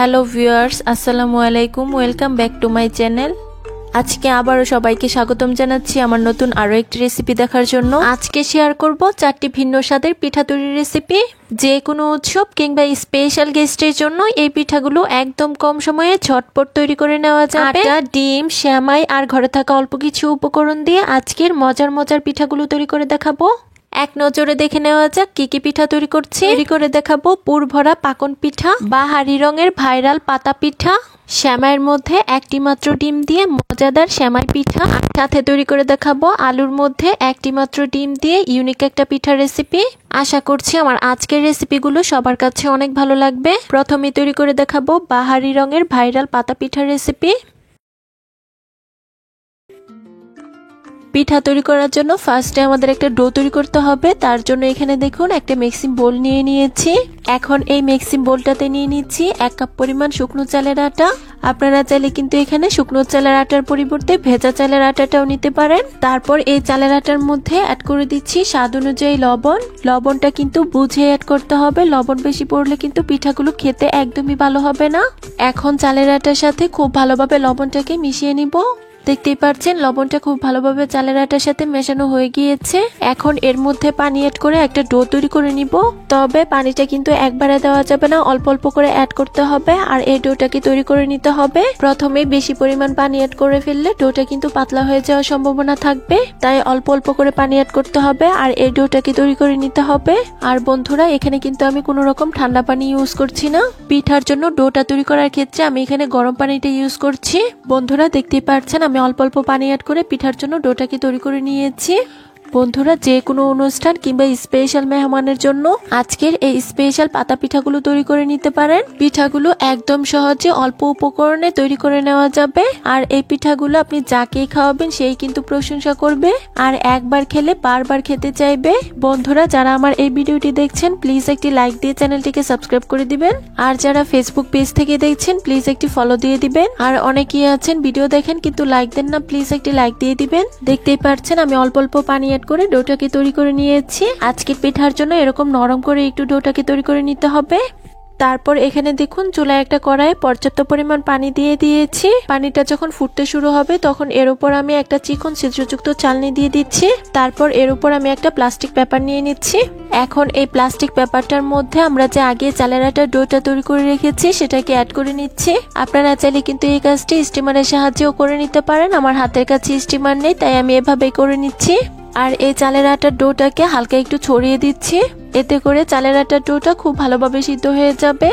Hello viewers, আসসালামু আলাইকুম। Welcome back to my channel. আজকে আবারও সবাইকে স্বাগতম জানাচ্ছি আমার নতুন আরও একটি রেসিপি দেখার জন্য। আজকে শেয়ার করব 4টি ভিন্ন স্বাদের পিঠা তৈরির রেসিপি। যে কোনো উৎসব কিংবা স্পেশাল গেস্টের জন্য এই পিঠাগুলো একদম কম সময়ে ঝটপট তৈরি করে নেওয়া যাবে। আটা, ডিম, সেমাই আর ঘরে থাকা অল্প কিছু উপকরণ দিয়ে আজকের মজার পিঠাগুলো তৈরি করে দেখাবো। এক নজরে দেখে নেওয়া যাক কি কি পিঠা তৈরি করছি। তৈরি করে দেখাবো পুর ভরা পাকন পিঠা, বাহারি রঙের ভাইরাল পাতা পিঠা, সেমাইয়ের মধ্যে একটি মাত্র ডিম দিয়ে মজাদার সেমাই পিঠা, সাথে তৈরি করে দেখাবো আলুর মধ্যে একটি মাত্র ডিম দিয়ে ইউনিক একটা পিঠার রেসিপি। আশা করছি আমার আজকের রেসিপিগুলো সবার কাছে অনেক ভালো লাগবে। প্রথমে তৈরি করে দেখাবো বাহারি রঙের ভাইরাল পাতা পিঠার রেসিপি। পিঠা তৈরি করার জন্য ফার্স্টে আমাদের একটা ডো তৈরি করতে হবে। তার জন্য এখানে দেখুন একটা মিক্সিং বোল নিয়ে নিয়েছি। এখন এই মিক্সিং বোলটাতে নিয়ে নিচ্ছি 1 কাপ পরিমাণ শুকনো চালের আটা। আপনারা চাইলে কিন্তু এখানে শুকনো চালের আটার পরিবর্তে ভেজা চালের আটাটাও নিতে পারেন। তারপর এই চালের আটার মধ্যে অ্যাড করে দিচ্ছি স্বাদ অনুযায়ী লবণ। লবণটা কিন্তু বুঝে অ্যাড করতে হবে, লবণ বেশি পড়লে কিন্তু পিঠাগুলো খেতে একদমই ভালো হবে না। এখন চালের আটার সাথে খুব ভালোভাবে লবণটাকে মিশিয়ে নিব। দেখতেই পাচ্ছেন লবণটা খুব ভালোভাবে চালের আটার সাথে মেশানো হয়ে গিয়েছে। এখন এর মধ্যে পানি অ্যাড করে একটা ডো তৈরি করে নিব। তবে পানিটা কিন্তু একবারে দেওয়া যাবে না, অল্প অল্প করে অ্যাড করতে হবে। আর এই ডোটাকে তৈরি করে নিতে হবে। প্রথমে বেশি পরিমাণ পানি অ্যাড করে ফেললে ডোটা কিন্তু পাতলা হয়ে যাওয়ার সম্ভাবনা থাকবে, তাই অল্প অল্প করে পানি অ্যাড করতে হবে আর এই ডোটাকে তৈরি করে নিতে হবে। আর বন্ধুরা, এখানে কিন্তু আমি কোনো রকম ঠান্ডা পানি ইউজ করছি না। পিঠার জন্য ডোটা তৈরি করার ক্ষেত্রে আমি এখানে গরম পানিটা ইউজ করছি। বন্ধুরা, দেখতেই পাচ্ছেন আমি অল্প অল্প পানি অ্যাড করে পিঠার জন্য ডোটাকে তৈরি করে নিয়েছি। বন্ধুরা, যে কোনো অনুষ্ঠান কিংবা স্পেশাল মেহমানের জন্য আজকের এই স্পেশাল পাতা পিঠাগুলো তৈরি করে নিতে পারেন। পিঠাগুলো একদম সহজে অল্প উপকরণে তৈরি করে নেওয়া যাবে। আর এই পিঠাগুলো আপনি যাকেই খাওয়াবেন সেই কিন্তু প্রশংসা করবে আর একবার খেলে বারবার খেতে চাইবে। বন্ধুরা, যারা আমার এই ভিডিওটি দেখছেন প্লিজ একটি লাইক দিয়ে চ্যানেলটিকে সাবস্ক্রাইব করে দিবেন। আর যারা ফেসবুক পেজ থেকে দেখছেন প্লিজ একটি ফলো দিয়ে দিবেন। আর অনেকেই আছেন ভিডিও দেখেন কিন্তু লাইক দেন না, প্লিজ একটি লাইক দিয়ে দিবেন। দেখতেই পাচ্ছেন আমি অল্প অল্প পানি করে ডোটাকে তৈরি করে নিয়েছি। আজকের পিঠার জন্য এরকম নরম করে একটু ডোটাকে তৈরি করে নিতে হবে। তারপর এখানে দেখুন চুলায় একটা কড়াইয়ে পর্যাপ্ত পরিমাণ পানি দিয়ে দিয়েছি। পানিটা যখন ফুটতে শুরু হবে তখন এর উপর আমি একটা চিকন ছিদ্রযুক্ত চালনি দিয়ে দিচ্ছি। তারপর এর উপর আমি একটা প্লাস্টিক পেপার নিয়ে নিচ্ছি। এখন এই প্লাস্টিক পেপারটার মধ্যে আমরা যে আগে চালের আটার ডোটা তৈরি করে রেখেছি সেটাকে অ্যাড করে নিচ্ছি। আপনারা চাইলে কিন্তু এই কাজটি স্টিমারের সাহায্যেও করে নিতে পারেন। আমার হাতের কাছে স্টিমার নেই, তাই আমি এভাবেই করে নিচ্ছি। আর এই চালের আটার ডোটাকে হালকা একটু ছড়িয়ে দিচ্ছি, এতে করে চালের আটার ডোটা খুব ভালোভাবে সিদ্ধ হয়ে যাবে।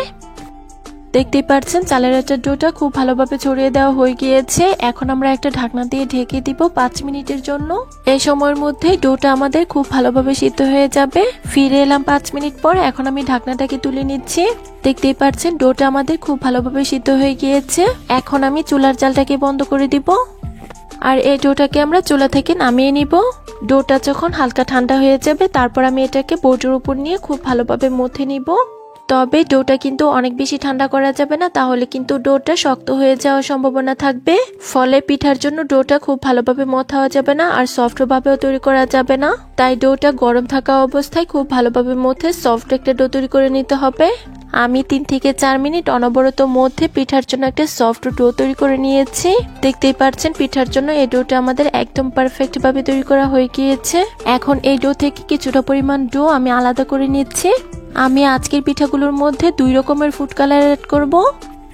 দেখতেই পাচ্ছেন চালের আটার ডোটা খুব ভালোভাবে ছড়িয়ে দেওয়া হয়ে গিয়েছে। এখন আমরা একটা ঢাকনা দিয়ে ঢেকে দিব 5 মিনিটের জন্য। এই সময়ের মধ্যে ডোটা আমাদের খুব ভালোভাবে সিদ্ধ হয়ে যাবে। ফিরে এলাম 5 মিনিট পর। এখন আমি ঢাকনাটাকে তুলে নিচ্ছি। দেখতেই পাচ্ছেন ডোটা আমাদের খুব ভালোভাবে সিদ্ধ হয়ে গিয়েছে। এখন আমি চুলার জালটাকে বন্ধ করে দিব আর এই ডোটাকে আমরা চুলা থেকে নামিয়ে নিব। ডোটা যখন হালকা ঠান্ডা হয়ে যাবে তারপর আমি এটাকে বোর্ডের উপর নিয়ে খুব ভালোভাবে মথে নিব। তবে ডোটা কিন্তু অনেক বেশি ঠান্ডা করা যাবে না, তাহলে কিন্তু ডোটা শক্ত হয়ে যাওয়ার সম্ভাবনা থাকবে। ফলে পিঠার জন্য ডোটা খুব ভালোভাবে মথাও যাবে না আর সফট ভাবেও তৈরি করা যাবে না। তাই ডোটা গরম থাকা অবস্থায় খুব ভালোভাবে মথে সফট একটা ডো তৈরি করে নিতে হবে। আমি 3 থেকে 4 মিনিট অনবরত মধ্যে পিঠার জন্য একটা সফট ডো তৈরি করে নিয়েছি। দেখতেই পাচ্ছেন পিঠার জন্য এই ডোটা আমাদের একদম পারফেক্ট ভাবে তৈরি করা হয়ে গিয়েছে। এখন এই ডো থেকে কিছুটা পরিমাণ ডো আমি আলাদা করে নিচ্ছি। আমি আজকের পিঠাগুলোর মধ্যে 2 রকমের ফুড কালার অ্যাড করব।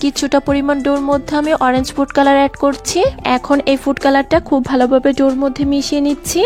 কিছুটা পরিমাণ ডোর মধ্যে আমি অরেঞ্জ ফুড কালার অ্যাড করছি। এখন এই ফুড কালারটা খুব ভালোভাবে ডোর মধ্যে মিশিয়ে নিচ্ছি।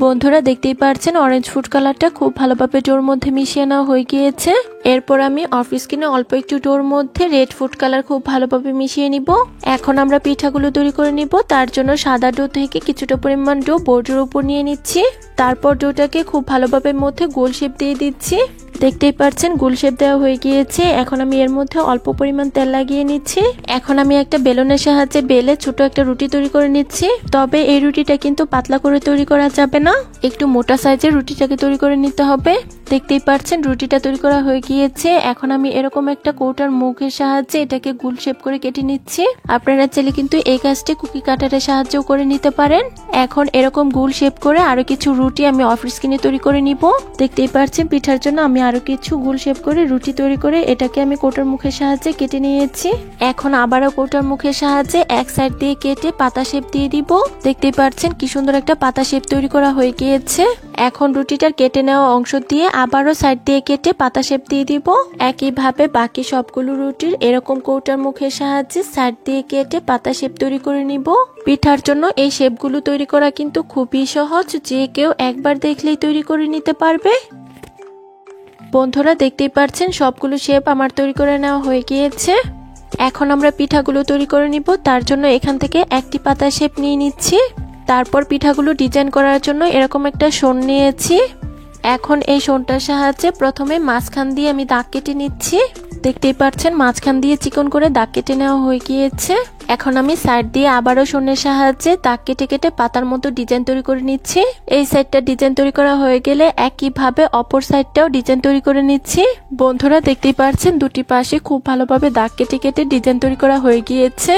বন্ধুরা, দেখতেই পাচ্ছেন অরেঞ্জ ফুড কালারটা খুব ভালোভাবে ডোর মধ্যে মিশিয়ে নেওয়া হয়ে গিয়েছে। এরপর আমি অফ স্ক্রিনে অল্প একটু ডোর মধ্যে রেড ফুড কালার খুব ভালোভাবে মিশিয়ে নিব। এখন আমরা পিঠাগুলো তৈরি করে নিব। তার জন্য সাদা ডো থেকে কিছুটা পরিমাণ ডো বোর্ডের উপর নিয়ে নিচ্ছি। তারপর ডোটাকে খুব ভালোভাবে মধ্যে গোল শেপ দিয়ে দিচ্ছি। দেখতেই পাচ্ছেন গোল শেপ দেওয়া হয়ে গিয়েছে। এখন আমি এর মধ্যে অল্প পরিমাণ তেল লাগিয়ে নিচ্ছি। এখন আমি একটা বেলুনের সাহায্যে বেলে ছোট একটা রুটি তৈরি করে নিচ্ছি। তবে এই রুটিটা কিন্তু পাতলা করে তৈরি করা যাবে না, না, একটু মোটা সাইজের রুটিটাকে তৈরি করে নিতে হবে। দেখতেই পাচ্ছেন রুটিটা তৈরি করা হয়ে গিয়েছে। এখন আমি এরকম একটা কৌটার মুখের সাহায্যে এটাকে গোল শেপ করে কেটে নিচ্ছি। আপনারা চাইলে কিন্তু এই কাজটি কুকি কাটারের সাহায্যেও করে নিতে পারেন। এখন এরকম গোল শেপ করে আরো কিছু রুটি আমি অফ স্ক্রিনে তৈরি করে নিব। দেখতেই পাচ্ছেন পিঠার জন্য আমি আরো কিছু গোল শেপ করে রুটি তৈরি করে এটাকে আমি কৌটার মুখের সাহায্যে কেটে নিয়েছি। এখন আবারও কৌটার মুখের সাহায্যে এক সাইড দিয়ে কেটে পাতা শেপ দিয়ে দিব। দেখতেই পাচ্ছেন কি সুন্দর একটা পাতা শেপ তৈরি করা হয়ে গিয়েছে। এখন রুটিটার কেটে নেওয়া অংশ দিয়ে আবারও সাইড দিয়ে কেটে পাতা শেপ দিয়ে দিব। একইভাবে বাকি সবগুলো রুটির এরকম কৌটার মুখের সাহায্যে সাইড দিয়ে কেটে পাতা শেপ তৈরি করে নিব। পিঠার জন্য এই শেপগুলো তৈরি করা কিন্তু খুবই সহজ, যে কেউ একবার দেখলেই তৈরি করে নিতে পারবে। বন্ধুরা দেখতেই পাচ্ছেন সবগুলো শেপ আমার তৈরি করে নেওয়া হয়ে গিয়েছে। এখন আমরা পিঠাগুলো তৈরি করে নিব। তার জন্য এখান থেকে একটি পাতা শেপ নিয়ে নিচ্ছি। তারপর পিঠাগুলো ডিজাইন করার জন্য এরকম একটা শোন নিয়েছি। এখন এই শোনটার সাহায্যে প্রথমে মাঝখান দিয়ে আমি দাগ কেটে নিচ্ছি। দেখতেই পাচ্ছেন মাঝখান দিয়ে চিকন করে দাগ কেটে নেওয়া হয়ে গিয়েছে। এখন আমি সাইড দিয়ে আবারও শোনের সাহায্যে দাগ কেটে কেটে পাতার মতো ডিজাইন তৈরি করে নিচ্ছি। এই সাইডটা ডিজাইন তৈরি করা হয়ে গেলে একইভাবে অপর সাইডটাও ডিজাইন তৈরি করে নিচ্ছি। বন্ধুরা দেখতেই পাচ্ছেন দুটি পাশে খুব ভালোভাবে দাগ কেটে কেটে ডিজাইন তৈরি করা হয়ে গিয়েছে।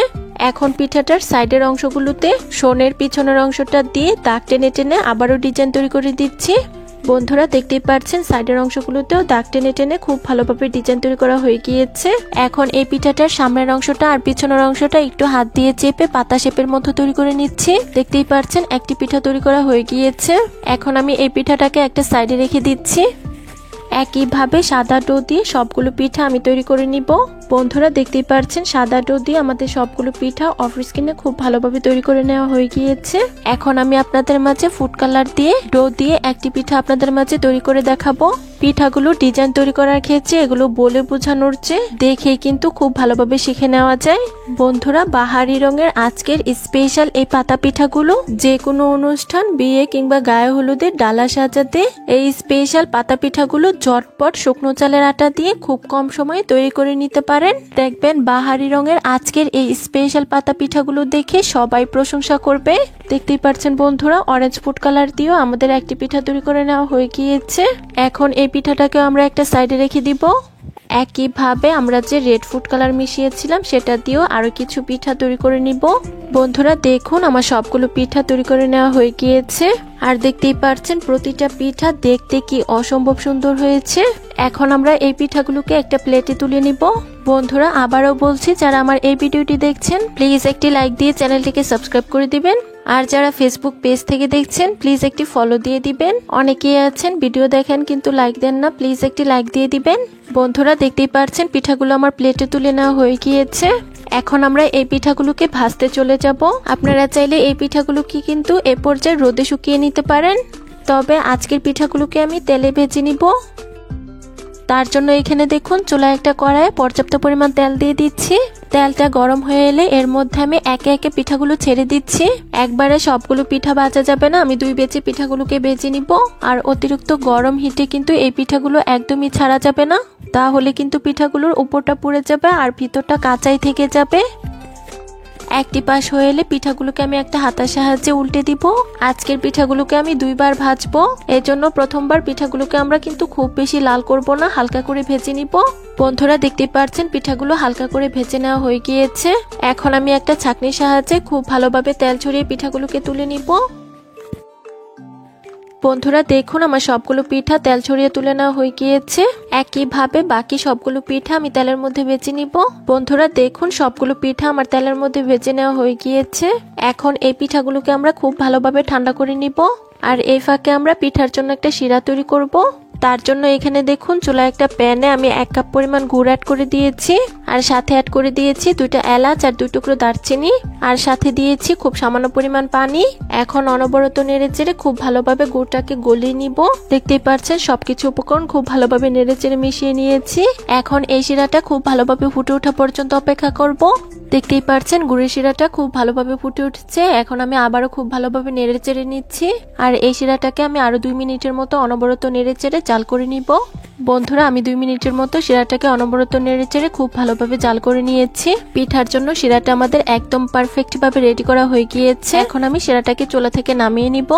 এখন পিঠাটার সাইডের অংশগুলোতে শোনের পিছনের অংশটা দিয়ে দাগ টেনে টেনে আবারও ডিজাইন তৈরি করে দিচ্ছি। বন্ধুরা দেখতেই পাচ্ছেন সাইডের অংশগুলোতেও দাগ টেনে টেনে খুব ভালোভাবে ডিজাইন তৈরি করা হয়ে গিয়েছে। এখন এই পিঠাটার সামনের অংশটা আর পিছনের অংশটা একটু হাত দিয়ে চেপে পাতা শেপের মতো তৈরি করে নিচ্ছি। দেখতেই পাচ্ছেন একটি পিঠা তৈরি করা হয়ে গিয়েছে। এখন আমি এই পিঠাটাকে একটা সাইডে রেখে দিচ্ছি। একইভাবে সাদা ডো দিয়ে সবগুলো পিঠা আমি তৈরি করে নিব। বন্ধুরা দেখতেই পাচ্ছেন সাদা ডো দিয়ে আমাদের সবগুলো পিঠা অফ স্ক্রিনে খুব ভালোভাবে তৈরি করে নেওয়া হয়ে গিয়েছে। এখন আমি আপনাদের মাঝে ফুড কালার দিয়ে ডো দিয়ে একটি পিঠা আপনাদের মাঝে তৈরি করে দেখাবো। পিঠাগুলো ডিজাইন তৈরি করার ক্ষেত্রে এগুলো বলে বোঝানোর চেয়ে দেখেই কিন্তু খুব ভালোভাবে শিখে নেওয়া যায়। বন্ধুরা বাহারি রঙের আজকের স্পেশাল এই পাতা পিঠাগুলো যে কোনো অনুষ্ঠান, বিয়ে কিংবা গায়ে হলুদের ডালা সাজাতে এই স্পেশাল পাতা পিঠাগুলো ঝটপট শুকনো চালের আটা দিয়ে খুব কম সময়ে তৈরি করে নিতে পারেন। দেখবেন বাহারি রঙের আজকের এই স্পেশাল পাতা পিঠাগুলো দেখে সবাই প্রশংসা করবে। দেখতেই পাচ্ছেন বন্ধুরা অরেঞ্জ ফুড কালার দিয়েও আমাদের একটি পিঠা তৈরি করে নেওয়া হয়ে গিয়েছে। এখন এই পিঠাটাকে আমরা একটা সাইডে রেখে দিব। একইভাবে আমরা যে রেড ফুড কালার মিশিয়েছিলাম সেটা দিয়েও আরো কিছু পিঠা তৈরি করে নিব। বন্ধুরা দেখুন আমার সবগুলো পিঠা তৈরি করে নেওয়া হয়ে গিয়েছে। আর দেখতেই পাচ্ছেন প্রতিটা পিঠা দেখতে কি অসম্ভব সুন্দর হয়েছে। এখন আমরা এই পিঠাগুলোকে একটা প্লেটে তুলে নিব। বন্ধুরা আবারও বলছি, যারা আমার এই ভিডিওটি দেখছেন প্লিজ একটি লাইক দিয়ে চ্যানেলটিকে সাবস্ক্রাইব করে দিবেন। আর যারা ফেসবুক পেজ থেকে দেখছেন প্লিজ একটি ফলো দিয়ে দিবেন। অনেকেই আছেন ভিডিও দেখেন কিন্তু লাইক দেন না, প্লিজ একটি লাইক দিয়ে দিবেন। বন্ধুরা দেখতেই পাচ্ছেন পিঠাগুলো আমার প্লেটে তুলে নেওয়া হয়ে গিয়েছে। এখন আমরা এই পিঠাগুলোকে ভাজতে চলে যাব। আপনারা চাইলে এই পিঠাগুলোকে কিন্তু এ পর্যায়ে রোদে শুকিয়ে নিতে পারেন, তবে আজকের পিঠাগুলোকে আমি তেলে ভেজে নিব। তার জন্য এখানে দেখুন চুলায় একটা কড়াইয়ে পর্যাপ্ত পরিমাণ তেল দিয়ে দিচ্ছি। তেলটা গরম হয়ে এলে এর মধ্যে আমি একে একে পিঠাগুলো ছেড়ে দিচ্ছি। একবারে সবগুলো পিঠা ভাজা যাবে না, আমি দুই বেচে পিঠাগুলোকে ভেজে নিব। আর অতিরিক্ত গরম হিটে কিন্তু এই পিঠাগুলো একদমই ছাড়া যাবে না, তাহলে কিন্তু পিঠাগুলোর উপরটা পুড়ে যাবে আর ভিতরটা কাঁচাই থেকে যাবে। একটি পাশ হয়ে এলে পিঠাগুলোকে আমি একটা হাতার সাহায্যে উল্টে দিব। আজকের পিঠাগুলোকে আমি দুইবার ভাজবো, এজন্য প্রথমবার পিঠাগুলোকে আমরা কিন্তু খুব বেশি লাল করব না, হালকা করে ভেজে নিব। বন্ধুরা দেখতেই পাচ্ছেন পিঠাগুলো হালকা করে ভেজে নেওয়া হয়ে গিয়েছে। এখন আমি একটা ছাঁকনির সাহায্যে খুব ভালোভাবে তেল ছড়িয়ে পিঠাগুলোকে তুলে নিব। বন্ধুরা দেখুন আমার সবগুলো পিঠা তেল ছড়িয়ে তুলে নেওয়া হয়ে গিয়েছে। একইভাবে বাকি সবগুলো পিঠা আমি তেলের মধ্যে ভেজে নিব। বন্ধুরা দেখুন সবগুলো পিঠা আমার তেলের মধ্যে ভেজে নেওয়া হয়ে গিয়েছে। এখন এই পিঠাগুলোকে আমরা খুব ভালোভাবে ঠান্ডা করে নিব। আর এই ফাঁকে আমরা পিঠার জন্য একটা শিরা তৈরি করব। তার জন্য এখানে দেখুন চুলায় একটা প্যানে আমি 1 কাপ পরিমাণ গুড় অ্যাড করে দিয়েছি। আর সাথে অ্যাড করে দিয়েছি 2টা এলাচ আর 2 টুকরো দারচিনি। আর সাথে দিয়েছি খুব সামান্য পরিমাণ পানি। এখন অনবরত নেড়েচেড়ে খুব ভালোভাবে গুড়টাকে গলিয়ে নিব। দেখতেই পাচ্ছেন সবকিছু উপকরণ খুব ভালোভাবে নেড়েচেড়ে মিশিয়ে নিয়েছি। এখন এই শিরাটা খুব ভালোভাবে ফুটে ওঠা পর্যন্ত অপেক্ষা করব। দেখতেই পাচ্ছেন গুড়ের শিরাটা খুব ভালোভাবে ফুটে উঠছে। এখন আমি আবারও খুব ভালোভাবে নেড়েচেড়ে নিচ্ছি। আর এই শিরাটাকে আমি আরো 2 মিনিটের মতো অনবরত নেড়েচেড়ে জাল করে নিব। বন্ধুরা আমি 2 মিনিটের মতো শিরাটাকে অনবরত নেড়েচেড়ে খুব ভালোভাবে জাল করে নিয়েছি। পিঠার জন্য শিরাটা আমাদের একদম পারফেক্ট ভাবে রেডি করা হয়ে গিয়েছে। এখন আমি শিরাটাকে চুলা থেকে নামিয়ে নিব।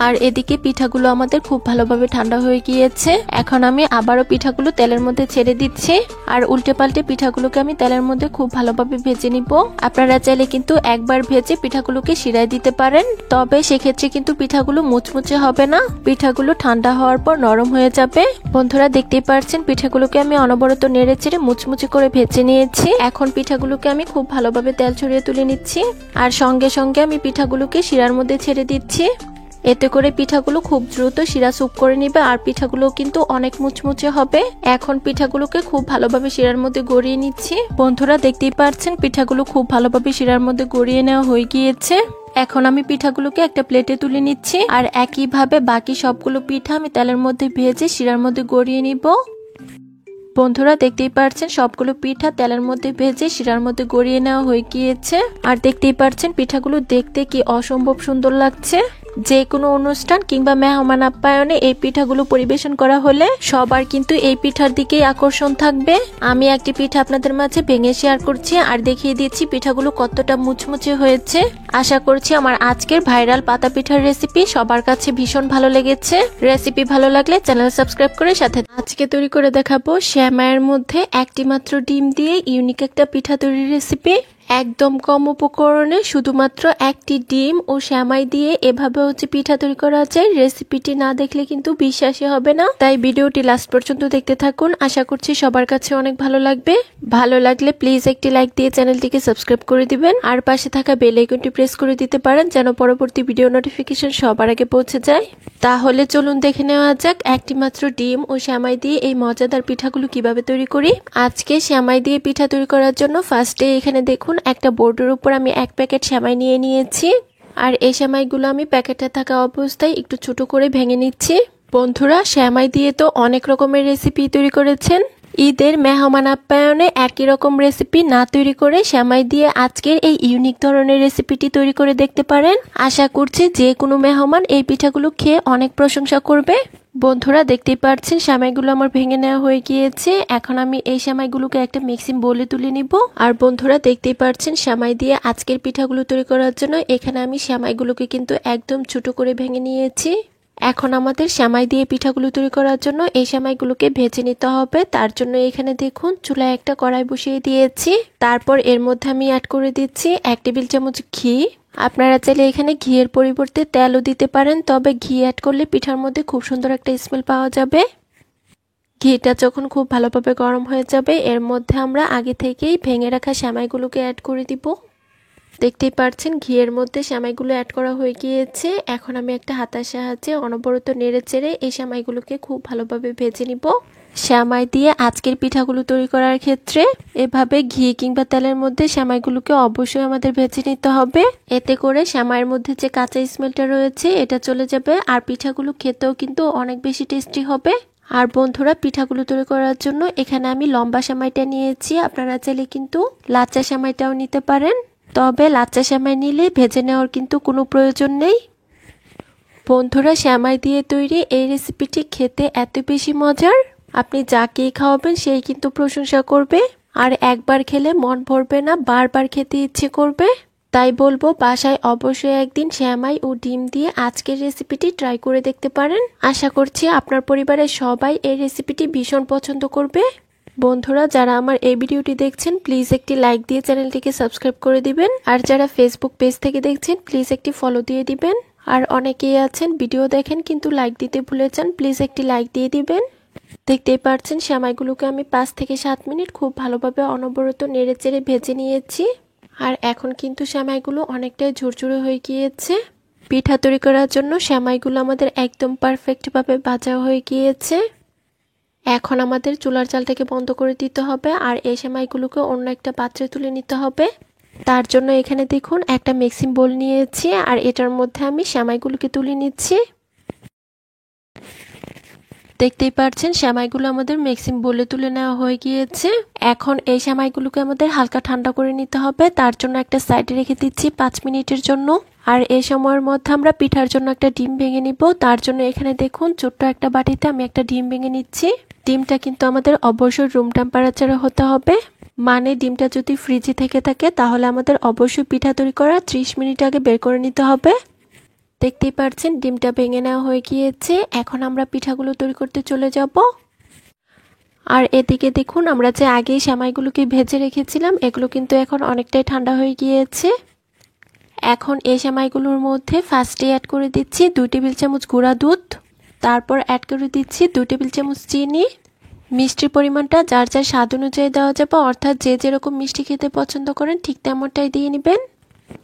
আর এদিকে পিঠাগুলো আমাদের খুব ভালোভাবে ঠান্ডা হয়ে গিয়েছে। এখন আমি আবারও পিঠাগুলো তেলের মধ্যে ছেড়ে দিচ্ছি। আর উল্টে পাল্টে পিঠাগুলোকে আমি তেলের মধ্যে খুব ভালোভাবে ভেজে নিব। আপনারা চাইলে কিন্তু একবার ভেজে পিঠাগুলোকে শিরায় দিতে পারেন, তবে সেক্ষেত্রে কিন্তু পিঠাগুলো মুচমুচে হবে না। পিঠাগুলো ঠান্ডা হওয়ার পর নরম হয়ে যাবে। বন্ধুরা দেখতেই পাচ্ছেন পিঠাগুলোকে আমি অনবরত নেড়ে চেড়ে মুচমুচে করে ভেজে নিয়েছি। এখন পিঠাগুলোকে আমি খুব ভালোভাবে তেল ছড়িয়ে তুলে নিচ্ছি। আর সঙ্গে সঙ্গে আমি পিঠাগুলোকে শিরার মধ্যে ছেড়ে দিচ্ছি। এতে করে পিঠাগুলো খুব দ্রুত শিরা সুপ করে নিবে আর পিঠাগুলো কিন্তু অনেক মুচমুচে হবে। এখন পিঠাগুলোকে খুব ভালোভাবে শিরার মধ্যে গড়িয়ে নিচ্ছি। বন্ধুরা দেখতেই পাচ্ছেন পিঠাগুলো খুব ভালোভাবে শিরার মধ্যে গড়িয়ে নেওয়া হয়ে গিয়েছে। এখন আমি পিঠাগুলোকে একটা প্লেটে তুলে নিচ্ছি। আর একইভাবে বাকি সবগুলো পিঠা আমি তেলের মধ্যে ভেজে শিরার মধ্যে গড়িয়ে নিব। বন্ধুরা দেখতেই পাচ্ছেন সবগুলো পিঠা তেলের মধ্যে ভেজে শিরার মধ্যে গড়িয়ে নেওয়া হয়ে গিয়েছে। আর দেখতেই পাচ্ছেন পিঠাগুলো দেখতে কি অসম্ভব সুন্দর লাগছে। যে কোনো অনুষ্ঠান কিংবা মেহমান আপ্যায়নে এই পিঠাগুলো পরিবেশন করা হলে সবার কিন্তু এই পিঠার দিকেই আকর্ষণ থাকবে। আমি একটি পিঠা আপনাদের মাঝে ভেঙে শেয়ার করছি আর দেখিয়ে দিচ্ছি পিঠাগুলো কতটা মুচমুচে হয়েছে। আশা করছি আমার আজকের ভাইরাল পাতা পিঠার রেসিপি সবার কাছে ভীষণ ভালো লেগেছে। রেসিপি ভালো লাগলে চ্যানেল সাবস্ক্রাইব করে সাথে। আজকে তৈরি করে দেখাবো সেমাইয়ের মধ্যে একটি মাত্র ডিম দিয়ে ইউনিক একটা পিঠা তৈরির রেসিপি। একদম কম উপকরণে শুধুমাত্র একটি ডিম ও সেমাই দিয়ে এভাবে পিঠা তৈরি করা যায়। রেসিপিটি না দেখলে কিন্তু বিশ্বাসই হবে না, তাই ভিডিওটি লাস্ট পর্যন্ত দেখতে থাকুন। আশা করছি সবার কাছে অনেক ভালো লাগবে। ভালো লাগলে প্লিজ একটি লাইক দিয়ে চ্যানেলটিকে সাবস্ক্রাইব করে দিবেন আর পাশে থাকা বেল আইকনটি প্রেস করে দিতে পারেন যেন পরবর্তী ভিডিও নোটিফিকেশন সবার আগে পৌঁছে যায়। তাহলে চলুন দেখে নেওয়া যাক একটি মাত্র ডিম ও সেমাই দিয়ে এই মজাদার পিঠাগুলো কিভাবে তৈরি করি। আজকে সেমাই দিয়ে পিঠা তৈরি করার জন্য ফার্স্টে এখানে দেখুন একটা বোর্ডের উপর আমি 1 প্যাকেট সেমাই নিয়ে নিয়েছি। আর এই সেমাইগুলো আমি প্যাকেটে থাকা অবস্থায় একটু ছোট করে ভেঙে নিচ্ছি। বন্ধুরা সেমাই দিয়ে তো অনেক রকমের রেসিপি তৈরি করেছেন। ঈদের মেহমান আপ্যায়নে একই রকম রেসিপি না তৈরি করে সেমাই দিয়ে আজকের এই ইউনিক ধরনের রেসিপিটি তৈরি করে দেখতে পারেন। আশা করছি যে কোনো মেহমান এই পিঠাগুলো খেয়ে অনেক প্রশংসা করবে। বন্ধুরা দেখতেই পাচ্ছেন সেমাইগুলো আমার ভেঙে নেওয়া হয়ে গিয়েছে। এখন আমি এই সেমাইগুলোকে একটা মিক্সিং বোলে তুলে নিব। আর বন্ধুরা দেখতেই পাচ্ছেন সেমাই দিয়ে আজকের পিঠাগুলো তৈরি করার জন্য এখানে আমি সেমাইগুলোকে কিন্তু একদম ছোট করে ভেঙে নিয়েছি। এখন আমাদের সেমাই দিয়ে পিঠাগুলো তৈরি করার জন্য এই সেমাইগুলোকে ভেজে নিতে হবে। তার জন্য এখানে দেখুন চুলায় একটা কড়াই বসিয়ে দিয়েছি। তারপর এর মধ্যে আমি অ্যাড করে দিচ্ছি 1 টেবিল চামচ ঘি। আপনারা চাইলে এখানে ঘিয়ের পরিবর্তে তেলও দিতে পারেন, তবে ঘি অ্যাড করলে পিঠার মধ্যে খুব সুন্দর একটা স্মেল পাওয়া যাবে। ঘিটা যখন খুব ভালোভাবে গরম হয়ে যাবে এর মধ্যে আমরা আগে থেকেই ভেঙে রাখা সেমাইগুলোকে অ্যাড করে দিব। দেখতেই পাচ্ছেন ঘিয়ের মধ্যে সেমাইগুলো অ্যাড করা হয়ে গিয়েছে। এখন আমি একটা হাতার সাহায্যে অনবরত নেড়ে চেড়ে এই সেমাইগুলোকে খুব ভালোভাবে ভেজে নিব। সেমাই দিয়ে আজকের পিঠাগুলো তৈরি করার ক্ষেত্রে এভাবে ঘি কিংবা তেলের মধ্যে সেমাইগুলোকে অবশ্যই আমাদের ভেজে নিতে হবে। এতে করে সেমাইয়ের মধ্যে যে কাঁচা স্মেলটা রয়েছে এটা চলে যাবে আর পিঠাগুলো খেতেও কিন্তু অনেক বেশি টেস্টি হবে। আর বন্ধুরা পিঠাগুলো তৈরি করার জন্য এখানে আমি লম্বা সেমাইটা নিয়েছি। আপনারা চাইলে কিন্তু লাচ্চা সেমাইটাও নিতে পারেন, তবে লাচ্চা সেমাই নিলে ভেজে নেওয়ার কিন্তু কোনো প্রয়োজন নেই। বন্ধুরা সেমাই দিয়ে তৈরি এই রেসিপিটি খেতে এত বেশি মজার, আপনি যাকেই খাওয়াবেন সেই কিন্তু প্রশংসা করবে আর একবার খেলে মন ভরবে না, বারবার খেতে ইচ্ছে করবে। তাই বলবো বাসায় অবশ্যই একদিন সেমাই ও ডিম দিয়ে আজকের রেসিপিটি ট্রাই করে দেখতে পারেন। আশা করছি আপনার পরিবারের সবাই এই রেসিপিটি ভীষণ পছন্দ করবে। বন্ধুরা যারা আমার এই ভিডিওটি দেখছেন প্লিজ একটি লাইক দিয়ে চ্যানেলটিকে সাবস্ক্রাইব করে দিবেন। আর যারা ফেসবুক পেজ থেকে দেখছেন প্লিজ একটি ফলো দিয়ে দিবেন। আর অনেকেই আছেন ভিডিও দেখেন কিন্তু লাইক দিতে ভুলে যান, প্লিজ একটি লাইক দিয়ে দিবেন। দেখতেই পাচ্ছেন সেমাইগুলোকে আমি 5 থেকে 7 মিনিট খুব ভালোভাবে অনবরত নেড়ে চেড়ে ভেজে নিয়েছি। আর এখন কিন্তু সেমাইগুলো অনেকটাই ঝুরঝুরে হয়ে গিয়েছে। পিঠা তৈরি করার জন্য সেমাইগুলো আমাদের একদম পারফেক্টভাবে ভাজা হয়ে গিয়েছে। এখন আমাদের চুলার জালটাকে বন্ধ করে দিতে হবে আর এই সেমাইগুলোকে অন্য একটা পাত্রে তুলে নিতে হবে। তার জন্য এখানে দেখুন একটা মিক্সিং বোল নিয়েছি আর এটার মধ্যে আমি সেমাইগুলোকে তুলে নিচ্ছি। দেখতেই পাচ্ছেন সেমাইগুলো আমাদের মিক্সিং বোলে তুলে নেওয়া হয়ে গিয়েছে। এখন এই সেমাইগুলোকে আমাদের হালকা ঠান্ডা করে নিতে হবে, তার জন্য একটা সাইডে রেখে দিচ্ছি 5 মিনিটের জন্য। আর এই সময়ের মধ্যে আমরা পিঠার জন্য একটা ডিম ভেঙে নিব। তার জন্য এখানে দেখুন ছোট্ট একটা বাটিতে আমি একটা ডিম ভেঙে নিচ্ছি। ডিমটা কিন্তু আমাদের অবশ্যই রুম টেম্পারেচারে হতে হবে, মানে ডিমটা যদি ফ্রিজে থেকে থাকে তাহলে আমাদের অবশ্যই পিঠা তৈরি করা 30 মিনিট আগে বের করে নিতে হবে। দেখতেই পাচ্ছেন ডিমটা ভেঙে নেওয়া হয়ে গিয়েছে। এখন আমরা পিঠাগুলো তৈরি করতে চলে যাব। আর এদিকে দেখুন আমরা যে আগেই সেমাইগুলোকে ভেজে রেখেছিলাম এগুলো কিন্তু এখন অনেকটাই ঠান্ডা হয়ে গিয়েছে। এখন এই সেমাইগুলোর মধ্যে ফার্স্টে অ্যাড করে দিচ্ছি 2 টেবিল চামচ গুঁড়া দুধ, তারপর অ্যাড করে দিচ্ছি 2 টেবিল চামচ চিনি। মিষ্টির পরিমাণটা যার যার স্বাদ অনুযায়ী দেওয়া যাবে, অর্থাৎ যে যেরকম মিষ্টি খেতে পছন্দ করেন ঠিক তেমনটাই দিয়ে নেবেন।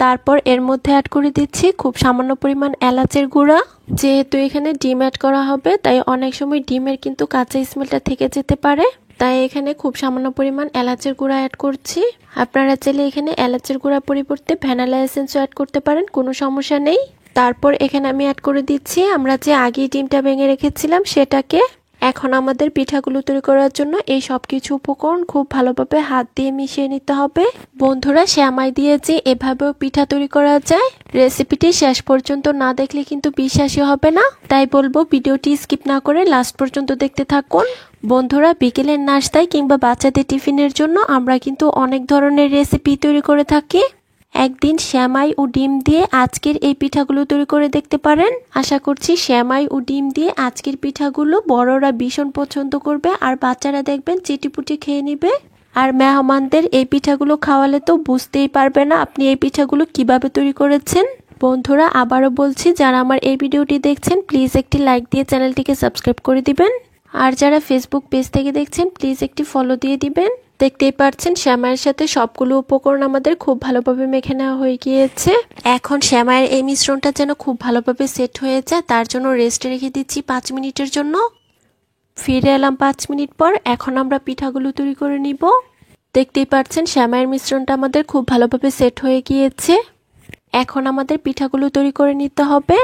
তারপর এর মধ্যে অ্যাড করে দিচ্ছি খুব সামান্য পরিমাণ এলাচের গুঁড়া। যেহেতু এখানে ডিম অ্যাড করা হবে তাই অনেক সময় ডিমের কিন্তু কাঁচা স্মেলটা থেকে যেতে পারে, তাই এখানে খুব সামান্য পরিমাণ এলাচের গুঁড়া অ্যাড করছি। আপনারা চাইলে এখানে এলাচের গুঁড়া পরিবর্তে ভ্যানিলা এসেন্সও অ্যাড করতে পারেন, কোনো সমস্যা নেই। তারপর এখানে আমি অ্যাড করে দিচ্ছি আমরা যে আগেই ডিমটা ভেঙে রেখেছিলাম সেটাকে। এখন আমাদের পিঠাগুলো তৈরি করার জন্য এই সব কিছু উপকরণ খুব ভালোভাবে হাত দিয়ে মিশিয়ে নিতে হবে। বন্ধুরা সেমাই দিয়ে যে এভাবেও পিঠা তৈরি করা যায়, রেসিপিটি শেষ পর্যন্ত না দেখলে কিন্তু বিশ্বাসই হবে না, তাই বলবো ভিডিওটি স্কিপ না করে লাস্ট পর্যন্ত দেখতে থাকুন। বন্ধুরা বিকেলের নাস্তায় কিংবা বাচ্চাদের টিফিনের জন্য আমরা কিন্তু অনেক ধরনের রেসিপি তৈরি করে থাকি। একদিন সেমাই ও ডিম দিয়ে আজকের এই পিঠাগুলো তৈরি করে দেখতে পারেন। আশা করছি সেমাই ও ডিম দিয়ে আজকের পিঠাগুলো বড়রা ভীষণ পছন্দ করবে আর বাচ্চারা দেখবেন চিটিপুটি খেয়ে নিবে। আর মেহমানদের এই পিঠাগুলো খাওয়ালে তো বুঝতেই পারবে না আপনি এই পিঠাগুলো কিভাবে তৈরি করেছেন। বন্ধুরা আবারও বলছি, যারা আমার এই ভিডিওটি দেখছেন প্লিজ একটি লাইক দিয়ে চ্যানেলটিকে সাবস্ক্রাইব করে দিবেন। আর যারা ফেসবুক পেজ থেকে দেখছেন প্লিজ একটি ফলো দিয়ে দিবেন। দেখতেই পাচ্ছেন সেমাইয়ের সাথে সবগুলো উপকরণ আমাদের খুব ভালোভাবে মেখে নেওয়া হয়ে গিয়েছে। এখন সেমাইয়ের এই মিশ্রণটা যেন খুব ভালোভাবে সেট হয়ে যায় তার জন্য রেস্টে রেখে দিচ্ছি 5 মিনিটের জন্য। ফিরে এলাম 5 মিনিট পর। এখন আমরা পিঠাগুলো তৈরি করে নিব। দেখতেই পাচ্ছেন সেমাইয়ের মিশ্রণটা আমাদের খুব ভালোভাবে সেট হয়ে গিয়েছে। এখন আমাদের পিঠাগুলো তৈরি করে নিতে হবে।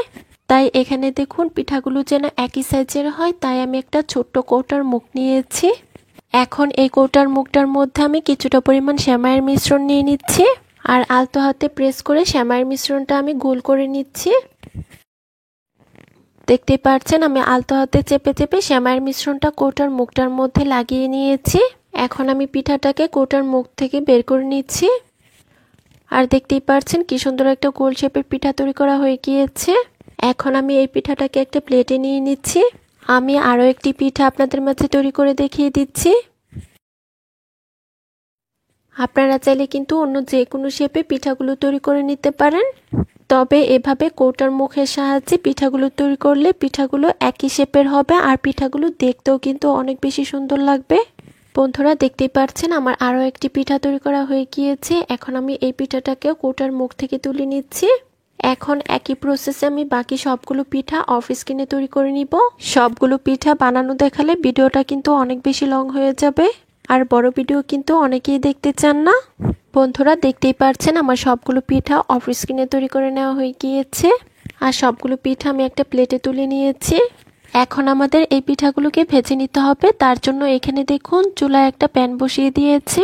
তাই এখানে দেখুন পিঠাগুলো যেন একই সাইজের হয় তাই আমি একটা ছোট্ট কৌটার মুখ নিয়েছি। এখন এই কৌটার মুখটার মধ্যে আমি কিছুটা পরিমাণ সেমাইয়ের মিশ্রণ নিয়ে নিচ্ছি আর আলতো হাতে প্রেস করে সেমাইয়ের মিশ্রণটা আমি গোল করে নিচ্ছি। দেখতেই পাচ্ছেন আমি আলতো হাতে চেপে চেপে সেমাইয়ের মিশ্রণটা কৌটার মুখটার মধ্যে লাগিয়ে নিয়েছি। এখন আমি পিঠাটাকে কৌটার মুখ থেকে বের করে নিচ্ছি। আর দেখতেই পাচ্ছেন কি সুন্দর একটা গোল শেপের পিঠা তৈরি করা হয়ে গিয়েছে। এখন আমি এই পিঠাটাকে একটা প্লেটে নিয়ে নিচ্ছি। আমি আরো একটি পিঠা আপনাদের মাঝে তৈরি করে দেখিয়ে দিচ্ছি। আপনারা চাইলে কিন্তু অন্য যে কোনো শেপে পিঠাগুলো তৈরি করে নিতে পারেন, তবে এভাবে কৌটার মুখের সাহায্যে পিঠাগুলো তৈরি করলে পিঠাগুলো একই শেপের হবে আর পিঠাগুলো দেখতেও কিন্তু অনেক বেশি সুন্দর লাগবে। বন্ধুরা দেখতেই পাচ্ছেন আমার আরো একটি পিঠা তৈরি করা হয়ে গিয়েছে। এখন আমি এই পিঠাটাকেও কৌটার মুখ থেকে তুলে নিচ্ছি। এখন একই প্রসেসে আমি বাকি সবগুলো পিঠা অফ স্ক্রিনে তৈরি করে নিব। সবগুলো পিঠা বানানো দেখালে ভিডিওটা কিন্তু অনেক বেশি লং হয়ে যাবে আর বড় ভিডিও কিন্তু অনেকেই দেখতে চান না। বন্ধুরা দেখতেই পাচ্ছেন আমার সবগুলো পিঠা অফ স্ক্রিনে তৈরি করে নেওয়া হয়ে গিয়েছে আর সবগুলো পিঠা আমি একটা প্লেটে তুলে নিয়েছি। এখন আমাদের এই পিঠাগুলোকে ভেজে নিতে হবে। তার জন্য এখানে দেখুন চুলায় একটা প্যান বসিয়ে দিয়েছি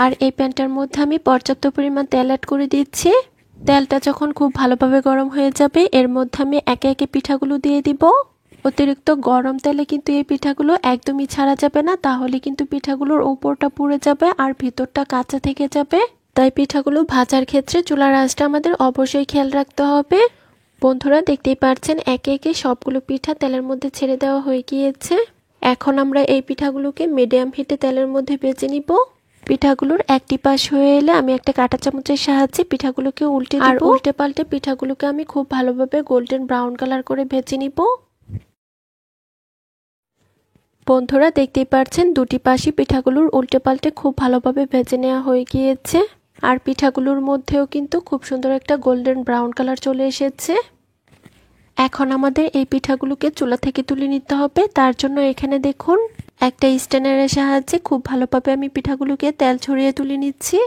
আর এই প্যানটার মধ্যে আমি পর্যাপ্ত পরিমাণ তেল অ্যাড করে দিচ্ছি। তেলটা যখন খুব ভালোভাবে গরম হয়ে যাবে এর মধ্যে আমি একে একে পিঠাগুলো দিয়ে দিব। অতিরিক্ত গরম তেলে কিন্তু এই পিঠাগুলো একদমই ছাড়া যাবে না, তাহলে কিন্তু পিঠাগুলোর উপরটা পুড়ে যাবে আর ভিতরটা কাঁচা থেকে যাবে। তাই পিঠাগুলো ভাজার ক্ষেত্রে চুলার আঁচটা আমাদের অবশ্যই খেয়াল রাখতে হবে। বন্ধুরা দেখতেই পাচ্ছেন একে একে সবগুলো পিঠা তেলের মধ্যে ছেড়ে দেওয়া হয়ে গিয়েছে। এখন আমরা এই পিঠাগুলোকে মিডিয়াম হিটে তেলের মধ্যে ভেজে নিব। পিঠাগুলোর একটি পাশ হয়ে এলে আমি একটা কাঁটা চামচের সাহায্যে পিঠাগুলোকে উল্টে দিব। আর উল্টে পাল্টে পিঠাগুলোকে আমি খুব ভালোভাবে গোল্ডেন ব্রাউন কালার করে ভেজে নিব। বন্ধুরা দেখতেই পাচ্ছেন দুটি পাশই পিঠাগুলোর উল্টে পাল্টে খুব ভালোভাবে ভেজে নেওয়া হয়ে গিয়েছে আর পিঠাগুলোর মধ্যেও কিন্তু খুব সুন্দর একটা গোল্ডেন ব্রাউন কালার চলে এসেছে। এখন আমাদের এই পিঠাগুলোকে চুলা থেকে তুলে নিতে হবে। তার জন্য এখানে দেখুন একটা স্ট্যান্ডারের সাহায্যে খুব ভালোভাবে আমি পিঠাগুলোকে তেল ছড়িয়ে তুলে নিচ্ছি।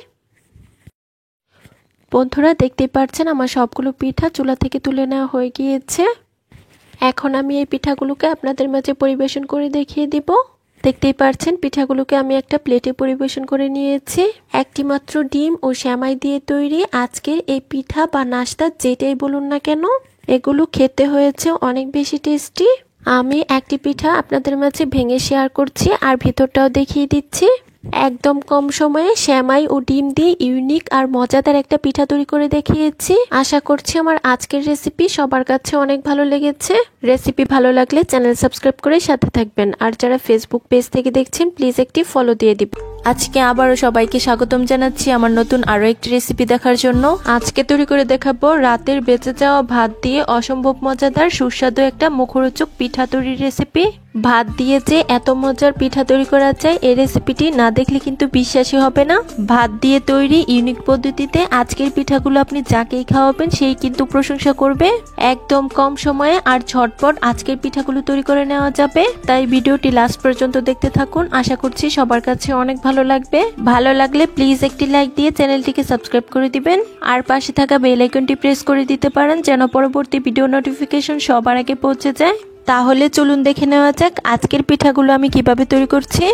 বন্ধুরা দেখতেই পাচ্ছেন আমার সবগুলো পিঠা চুলা থেকে তুলে নেওয়া হয়ে গিয়েছে। এখন আমি এই পিঠাগুলোকে আপনাদের মাঝে পরিবেশন করে দেখিয়ে দিব। দেখতেই পাচ্ছেন পিঠাগুলোকে আমি একটা প্লেটে পরিবেশন করে নিয়েছি। একটি মাত্র ডিম ও সেমাই দিয়ে তৈরি আজকের এই পিঠা বা নাস্তা যেটাই বলুন না কেন, এগুলো খেতে হয়েছে অনেক বেশি টেস্টি। আমি একটি পিঠা আপনাদের মাঝে ভেঙে শেয়ার করছি আর ভিতরটাও দেখিয়ে দিচ্ছি। একদম কম সময়ে সেমাই ও ডিম দিয়ে ইউনিক আর মজাদার একটা পিঠা তৈরি করে দেখিয়েছি। আশা করছি আমার আজকের রেসিপি সবার কাছে অনেক ভালো লেগেছে। রেসিপি ভালো লাগলে চ্যানেল সাবস্ক্রাইব করে সাথে থাকবেন, আর যারা ফেসবুক পেজ থেকে দেখছেন প্লিজ একটি ফলো দিয়ে দিবেন। আজকে আবারও সবাইকে স্বাগতম জানাচ্ছি আমার নতুন আরো একটি রেসিপি দেখার জন্য। আজকে তৈরি করে দেখাবো রাতের বেঁচে যাওয়া ভাত দিয়ে অসম্ভব মজাদার সুস্বাদু একটা মুখরোচক পিঠা তৈরির রেসিপি। ভাত দিয়ে যে এত মজার পিঠা তৈরি করা যায় এই রেসিপিটি না দেখলে কিন্তু বিশ্বাসই হবে না। ভাত দিয়ে তৈরি ইউনিক পদ্ধতিতে আজকের পিঠাগুলো আপনি যাকেই খাওয়াবেন সেই কিন্তু প্রশংসা করবে। একদম কম সময়ে আর ঝটপট আজকের পিঠাগুলো তৈরি করে নেওয়া যাবে, তাই ভিডিওটি লাস্ট পর্যন্ত দেখতে থাকুন। আশা করছি সবার কাছে অনেক ভালো লাগবে। ভালো লাগলে প্লিজ একটি লাইক দিয়ে চ্যানেলটিকে সাবস্ক্রাইব করে দিবেন, আর পাশে থাকা বেল আইকনটি প্রেস করে দিতে পারেন যেন পরবর্তী ভিডিও নোটিফিকেশন সবার আগে পৌঁছে যায়। তাহলে চলুন দেখে নেওয়া যাক আজকের পিঠাগুলো আমি কিভাবে তৈরি করছি।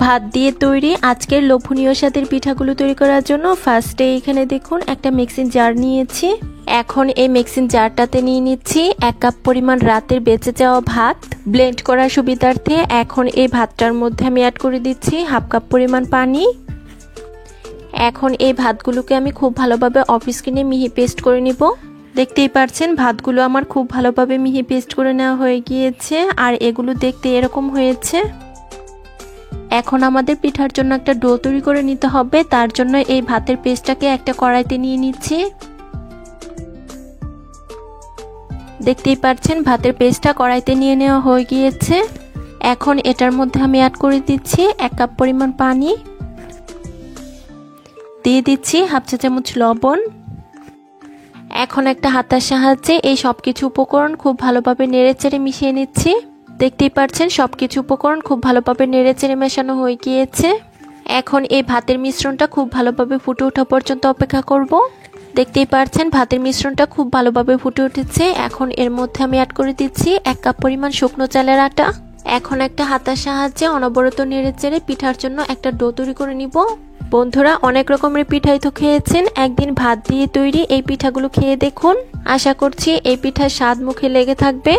ভাত দিয়ে তৈরি আজকের লোভনীয় স্বাদের পিঠাগুলো তৈরি করার জন্য ফার্স্টে এখানে দেখুন একটা মিক্সিং জার নিয়েছি। এখন এই মিক্সিং জারটাতে নিয়ে নিচ্ছি 1 কাপ পরিমাণ রাতের বেঁচে যাওয়া ভাত। ব্লেন্ড করার সুবিধার্থে এখন এই ভাতটার মধ্যে আমি অ্যাড করে দিচ্ছি 1/2 কাপ পরিমাণ পানি। এখন এই ভাতগুলোকে আমি খুব ভালোভাবে অফ স্ক্রিনে মিহি পেস্ট করে নিব। দেখতেই পাচ্ছেন ভাতগুলো আমার খুব ভালোভাবে মিহি পেস্ট করে নেওয়া হয়ে গিয়েছে, আর এগুলো দেখতে এরকম হয়েছে। এখন আমাদের পিঠার জন্য একটা ডো তৈরি করে নিতে হবে। তার জন্য এই ভাতের পেস্টটাকে একটা কড়াইতে নিয়ে নিচ্ছি। দেখতেই পাচ্ছেন ভাতের পেস্টটা কড়াইতে নিয়ে নেওয়া হয়ে গিয়েছে। এখন এটার মধ্যে আমি অ্যাড করে দিচ্ছি 1 কাপ পরিমাণ পানি, দিয়ে দিচ্ছি 1/2 চা চামচ লবণ। এখন একটা হাতার সাহায্যে এই সবকিছু উপকরণ খুব ভালোভাবে নেড়েচেড়ে মিশিয়ে নিচ্ছি। দেখতেই পাচ্ছেন সবকিছু উপকরণ খুব ভালোভাবে নেড়েচেড়ে মেশানো হয়ে গিয়েছে। এখন এই ভাতের মিশ্রণটা খুব ভালোভাবে ফুটে ওঠা পর্যন্ত অপেক্ষা করব। দেখতেই পাচ্ছেন ভাতের মিশ্রণটা খুব ভালোভাবে ফুটে উঠেছে। এখন এর মধ্যে আমি অ্যাড করে দিচ্ছি 1 কাপ পরিমাণ শুকনো চালের আটা। এখন একটা হাতার সাহায্যে অনবরত নেড়েচেড়ে পিঠার জন্য একটা ডো তৈরি করে নিব। বন্ধুরা অনেক রকমের পিঠাই তো খেয়েছেন, একদিন ভাত দিয়ে তৈরি এই পিঠাগুলো খেয়ে দেখুন। আশা করছি এই পিঠার স্বাদ মুখে লেগে থাকবে,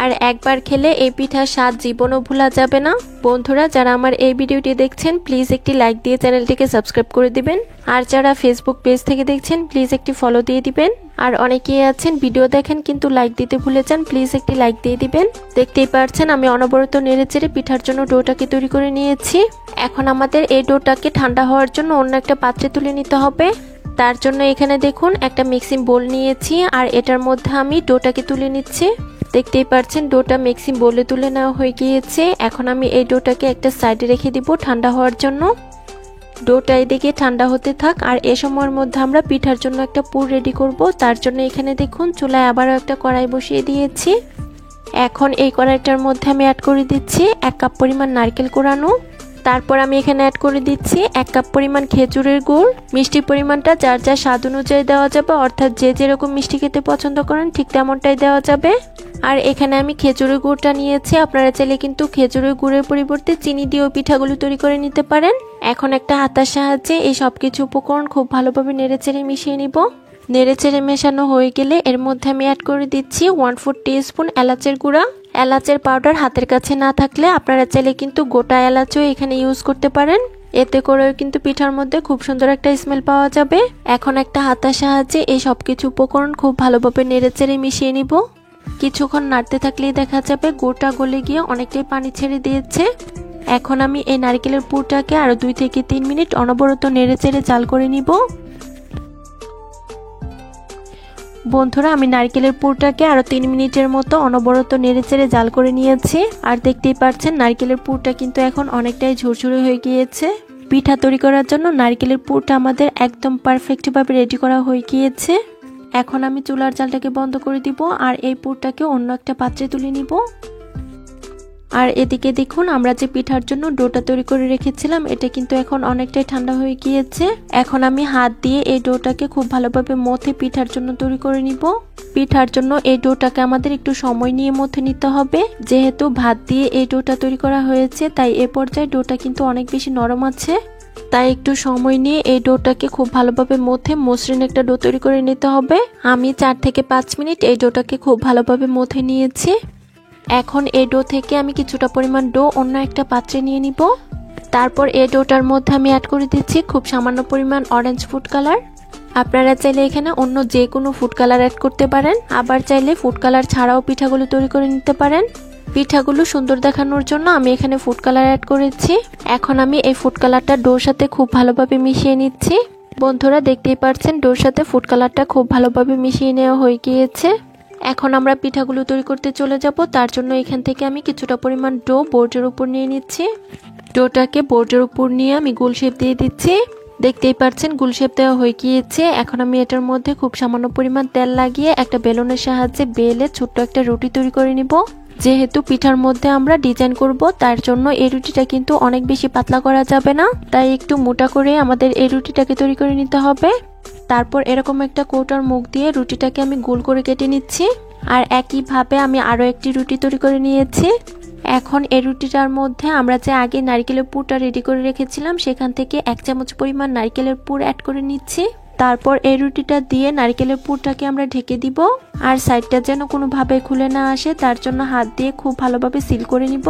আর একবার খেলে এই পিঠার স্বাদ জীবনও ভোলা যাবে না। বন্ধুরা যারা আমার এই ভিডিওটি দেখছেন প্লিজ একটি লাইক দিয়ে চ্যানেলটিকে সাবস্ক্রাইব করে দিবেন, আর যারা ফেসবুক পেজ থেকে দেখছেন প্লিজ একটি ফলো দিয়ে দিবেন। আর অনেকেই আছেন ভিডিও দেখেন কিন্তু লাইক দিতে ভুলে যান, প্লিজ একটি লাইক দিয়ে দিবেন। দেখতেই পাচ্ছেন আমি অনবরত নেড়েচেড়ে পিঠার জন্য ডোটাকে তৈরি করে নিয়েছি। এখন আমাদের এই ডোটাকে ঠান্ডা হওয়ার জন্য অন্য একটা পাত্রে তুলে নিতে হবে। তার জন্য এখানে দেখুন একটা মিক্সিং বোল নিয়েছি, আর এটার মধ্যে আমি ডোটাকে তুলে নিচ্ছি। দেখতেই পাচ্ছেন ডোটা মিক্সিং বোলে তুলে নেওয়া হয়ে গিয়েছে। এখন আমি এই ডোটাকে একটা সাইডে রেখে দিব ঠান্ডা হওয়ার জন্য। ডোটা এদিকে ঠান্ডা হতে থাক, আর এ সময়ের মধ্যে আমরা পিঠার জন্য একটা পুর রেডি করব। তার জন্য এখানে দেখুন চুলায় আবারও একটা কড়াই বসিয়ে দিয়েছি। এখন এই কড়াইটার মধ্যে আমি অ্যাড করে দিচ্ছি 1 কাপ পরিমাণ নারকেল কোরানো। তারপর আমি এখানে অ্যাড করে দিচ্ছি 1 কাপ পরিমাণ খেজুরের গুড়। মিষ্টির পরিমাণটা যার যার স্বাদ অনুযায়ী দেওয়া যাবে, অর্থাৎ যে যেরকম মিষ্টি খেতে পছন্দ করেন ঠিক তেমনটাই দেওয়া যাবে। আর এখানে আমি খেজুরের গুড়টা নিয়েছি, আপনারা চাইলে কিন্তু খেজুরের গুড়ের পরিবর্তে চিনি দিয়েও পিঠাগুলো তৈরি করে নিতে পারেন। এখন একটা হাতার সাহায্যে এই সবকিছু উপকরণ খুব ভালোভাবে নেড়েচেড়ে মিশিয়ে নিব। নেড়েচেড়ে মেশানো হয়ে গেলে এর মধ্যে আমি অ্যাড করে দিচ্ছি 1/4 টিস্পুন এলাচের গুঁড়া। এলাচের পাউডার হাতের কাছে না থাকলে আপনারা চাইলে কিন্তু গোটা এলাচও এখানে ইউজ করতে পারেন, এতে করেও কিন্তু পিঠার মধ্যে খুব সুন্দর একটা স্মেল পাওয়া যাবে। এখন একটা হাতার সাহায্যে এই সবকিছু উপকরণ খুব ভালোভাবে নেড়েচেড়ে মিশিয়ে নিব। কিছুক্ষণ নাড়তে থাকলেই দেখা যাবে গুড়টা গলে গিয়ে অনেকটাই পানি ছেড়ে দিয়েছে। এখন আমি এই নারকেলের পুরটাকে আরো 2 থেকে 3 মিনিট অনবরত নেড়েচেড়ে জাল করে নিব। বন্ধুরা আমি নারকেলের পুরটাকে আরো 3 মিনিটের মতো অনবরত নেড়েচেড়ে জাল করে নিয়েছি। আর দেখতেই পাচ্ছেন নারকেলের পুরটা কিন্তু এখন অনেকটাই ঝরঝরে হয়ে গিয়েছে। পিঠা তৈরি করার জন্য নারকেলের পুরটা আমাদের একদম পারফেক্টভাবে রেডি করা হয়ে গিয়েছে। এখন আমি চুলার জালটাকে বন্ধ করে দিব, আর এই পুরটাকে অন্য একটা পাত্রে তুলে নিব। আর এদিকে দেখুন আমরা যে পিঠার জন্য ডোটা তৈরি করে রেখেছিলাম এটা কিন্তু এখন অনেকটাই ঠান্ডা হয়ে গিয়েছে। এখন আমি হাত দিয়ে এই ডোটাকে খুব ভালোভাবে মথে পিঠার জন্য তৈরি করে নিব। পিঠার জন্য এই ডোটাকে আমাদের একটু সময় নিয়ে মথে নিতে হবে। যেহেতু ভাত দিয়ে এই ডোটা তৈরি করা হয়েছে তাই এ পর্যায়ে ডোটা কিন্তু অনেক বেশি নরম আছে, তাই একটু সময় নিয়ে এই ডোটাকে খুব ভালোভাবে মথে মসৃণ একটা ডো তৈরি করে নিতে হবে। আমি 4 থেকে 5 মিনিট এই ডোটাকে খুব ভালোভাবে মথে নিয়েছি। এখন এই ডো থেকে আমি কিছুটা পরিমাণ ডো অন্য একটা পাত্রে নিয়ে নিব। তারপর এই ডোটার মধ্যে আমি অ্যাড করে দিচ্ছি খুব সামান্য পরিমাণ অরেঞ্জ ফুড কালার। আপনারা চাইলে এখানে অন্য যে কোনো ফুড কালার অ্যাড করতে পারেন, আবার চাইলে ফুড কালার ছাড়াও পিঠাগুলো তৈরি করে নিতে পারেন। পিঠাগুলো সুন্দর দেখানোর জন্য আমি এখানে ফুড কালার অ্যাড করেছি। এখন আমি এই ফুড কালারটা ডোর সাথে খুব ভালোভাবে মিশিয়ে নিচ্ছি। বন্ধুরা দেখতেই পাচ্ছেন ডোর সাথে ফুড কালারটা খুব ভালোভাবে মিশিয়ে নেওয়া হয়ে গিয়েছে। এখন আমরা পিঠাগুলো তৈরি করতে চলে যাব। তার জন্য এখান থেকে আমি কিছুটা পরিমাণ ডো বোর্ডের উপর নিয়ে নিচ্ছি। ডোটাকে বোর্ডের উপর নিয়ে আমি গোল শেপ দিয়ে দিচ্ছি। দেখতেই পাচ্ছেন গোল শেপ দেওয়া হয়ে গিয়েছে। এখন আমি এটার মধ্যে খুব সামান্য পরিমাণ তেল লাগিয়ে একটা বেলুনের সাহায্যে বেলে ছোট্ট একটা রুটি তৈরি করে নিব। যেহেতু পিঠার মধ্যে আমরা ডিজাইন করব তার জন্য এই রুটিটা কিন্তু অনেক বেশি পাতলা করা যাবে না, তাই একটু মোটা করে আমাদের এই রুটিটাকে তৈরি করে নিতে হবে। তারপর এরকম একটা কৌটার মুখ দিয়ে রুটিটাকে আমি গোল করে কেটে নিচ্ছি। আর একইভাবে আমি আরো একটি রুটি তৈরি করে নিয়েছি। এখন এই রুটিটার মধ্যে আমরা যে আগে নারকেলের পুরটা রেডি করে রেখেছিলাম সেখান থেকে 1 চামচ পরিমাণ নারকেলের পুর অ্যাড করে নিচ্ছি। তারপর এই রুটিটা দিয়ে নারকেলের পুরটাকে আমরা ঢেকে দিব। আর সাইডটা যেন কোনোভাবে খুলে না আসে তার জন্য হাত দিয়ে খুব ভালোভাবে সিল করে নিব।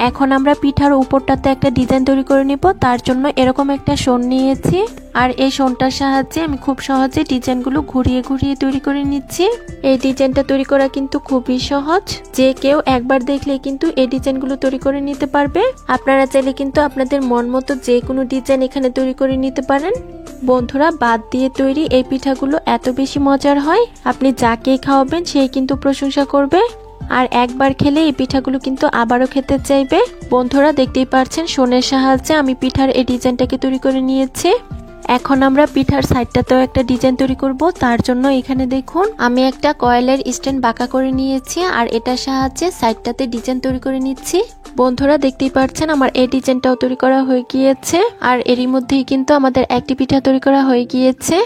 এখন আমরা পিঠার উপরটাতে একটা ডিজাইন তৈরি করে নিব। তার জন্য এরকম একটা শোন নিয়েছি, আর এই শোনটার সাহায্যে আমি খুব সহজে ডিজাইনগুলো ঘুরিয়ে ঘুরিয়ে তৈরি করে নিচ্ছি। এই ডিজাইনটা তৈরি করা কিন্তু খুবই সহজ, যে কেউ একবার দেখলে কিন্তু এই ডিজাইনগুলো তৈরি করে নিতে পারবে। আপনারা চাইলে কিন্তু আপনাদের মন মতো যে কোনো ডিজাইন এখানে তৈরি করে নিতে পারেন। বন্ধুরা বাদ দিয়ে তৈরি এই পিঠাগুলো এত বেশি মজার হয়, আপনি যাকেই খাওয়াবেন সেই কিন্তু প্রশংসা করবে। আর একবার খেলে এই পিঠাগুলো কিন্তু আবারও খেতে চাইবে। বন্ধুরা দেখতেই পাচ্ছেন শোনের সাহায্যে আমি পিঠার এই ডিজাইনটাকে তৈরি করে নিয়েছি। এখন আমরা পিঠার সাইডটাতেও একটা ডিজাইন তৈরি করব। তার জন্য এখানে দেখুন আমি একটা কয়েলের স্ট্যান্ড বাঁকা করে নিয়েছি, আর এটার সাহায্যে সাইডটাতে ডিজাইন তৈরি করে নিচ্ছি। বন্ধুরা দেখতেই পাচ্ছেন আমার এই ডিজাইনটাও তৈরি করা হয়ে গিয়েছে, আর এরই মধ্যেই কিন্তু আমাদের একটি পিঠা তৈরি করা হয়ে গিয়েছে।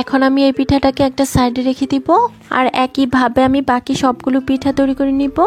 এখন আমি এই পিঠাটাকে একটা সাইডে রেখে দিব, আর একইভাবে আমি বাকি সবগুলো পিঠা তৈরি করে নিব।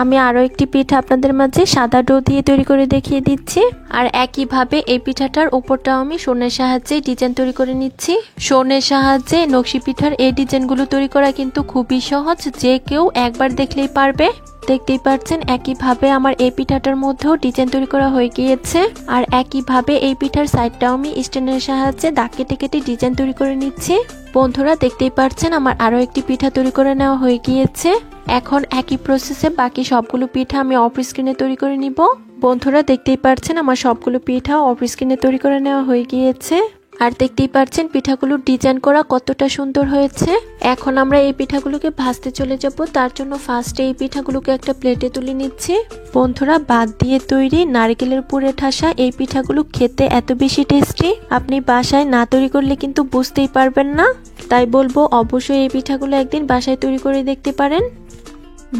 আমি আরো একটি পিঠা আপনাদের মাঝে সাদা ডো দিয়ে তৈরি করে দেখিয়ে দিচ্ছি। আর একইভাবে এই পিঠাটার উপরটাও আমি শোনের সাহায্যে ডিজাইন তৈরি করে নিচ্ছি। শোনের সাহায্যে নকশি পিঠার এই ডিজাইনগুলো তৈরি করা কিন্তু খুবই সহজ, যে কেউ একবার দেখলেই পারবে। দেখতেই পাচ্ছেন একইভাবে আমার এই পিঠাটার মধ্যেও ডিজাইন তৈরি করা হয়ে গিয়েছে। আর একইভাবে এই পিঠার সাইডটাও আমি স্ট্যান্ডের সাহায্যে দাগ কেটে কেটে ডিজাইন তৈরি করে নিচ্ছি। বন্ধুরা দেখতেই পাচ্ছেন আমার আরো একটি পিঠা তৈরি করে নেওয়া হয়ে গিয়েছে। এখন একই প্রসেসে বাকি সবগুলো পিঠা আমি অফ স্ক্রিনে তৈরি করে নিব। বন্ধুরা দেখতেই পাচ্ছেন আমার সবগুলো পিঠা অফ স্ক্রিনে তৈরি করে নেওয়া হয়ে গিয়েছে। আর দেখতেই পাচ্ছেন পিঠাগুলোর ডিজাইন করা কতটা সুন্দর হয়েছে। এখন আমরা এই পিঠাগুলোকে ভাজতে চলে যাব। তার জন্য ফার্স্টে এই পিঠাগুলোকে একটা প্লেটে তুলে নিচ্ছি। বন্ধুরা বাদ দিয়ে তৈরি নারকেলের পুরে ঠাসা এই পিঠাগুলো খেতে এত বেশি টেস্টি, আপনি বাসায় না তৈরি করলে কিন্তু বুঝতেই পারবেন না। তাই বলবো অবশ্যই এই পিঠাগুলো একদিন বাসায় তৈরি করে দেখতে পারেন।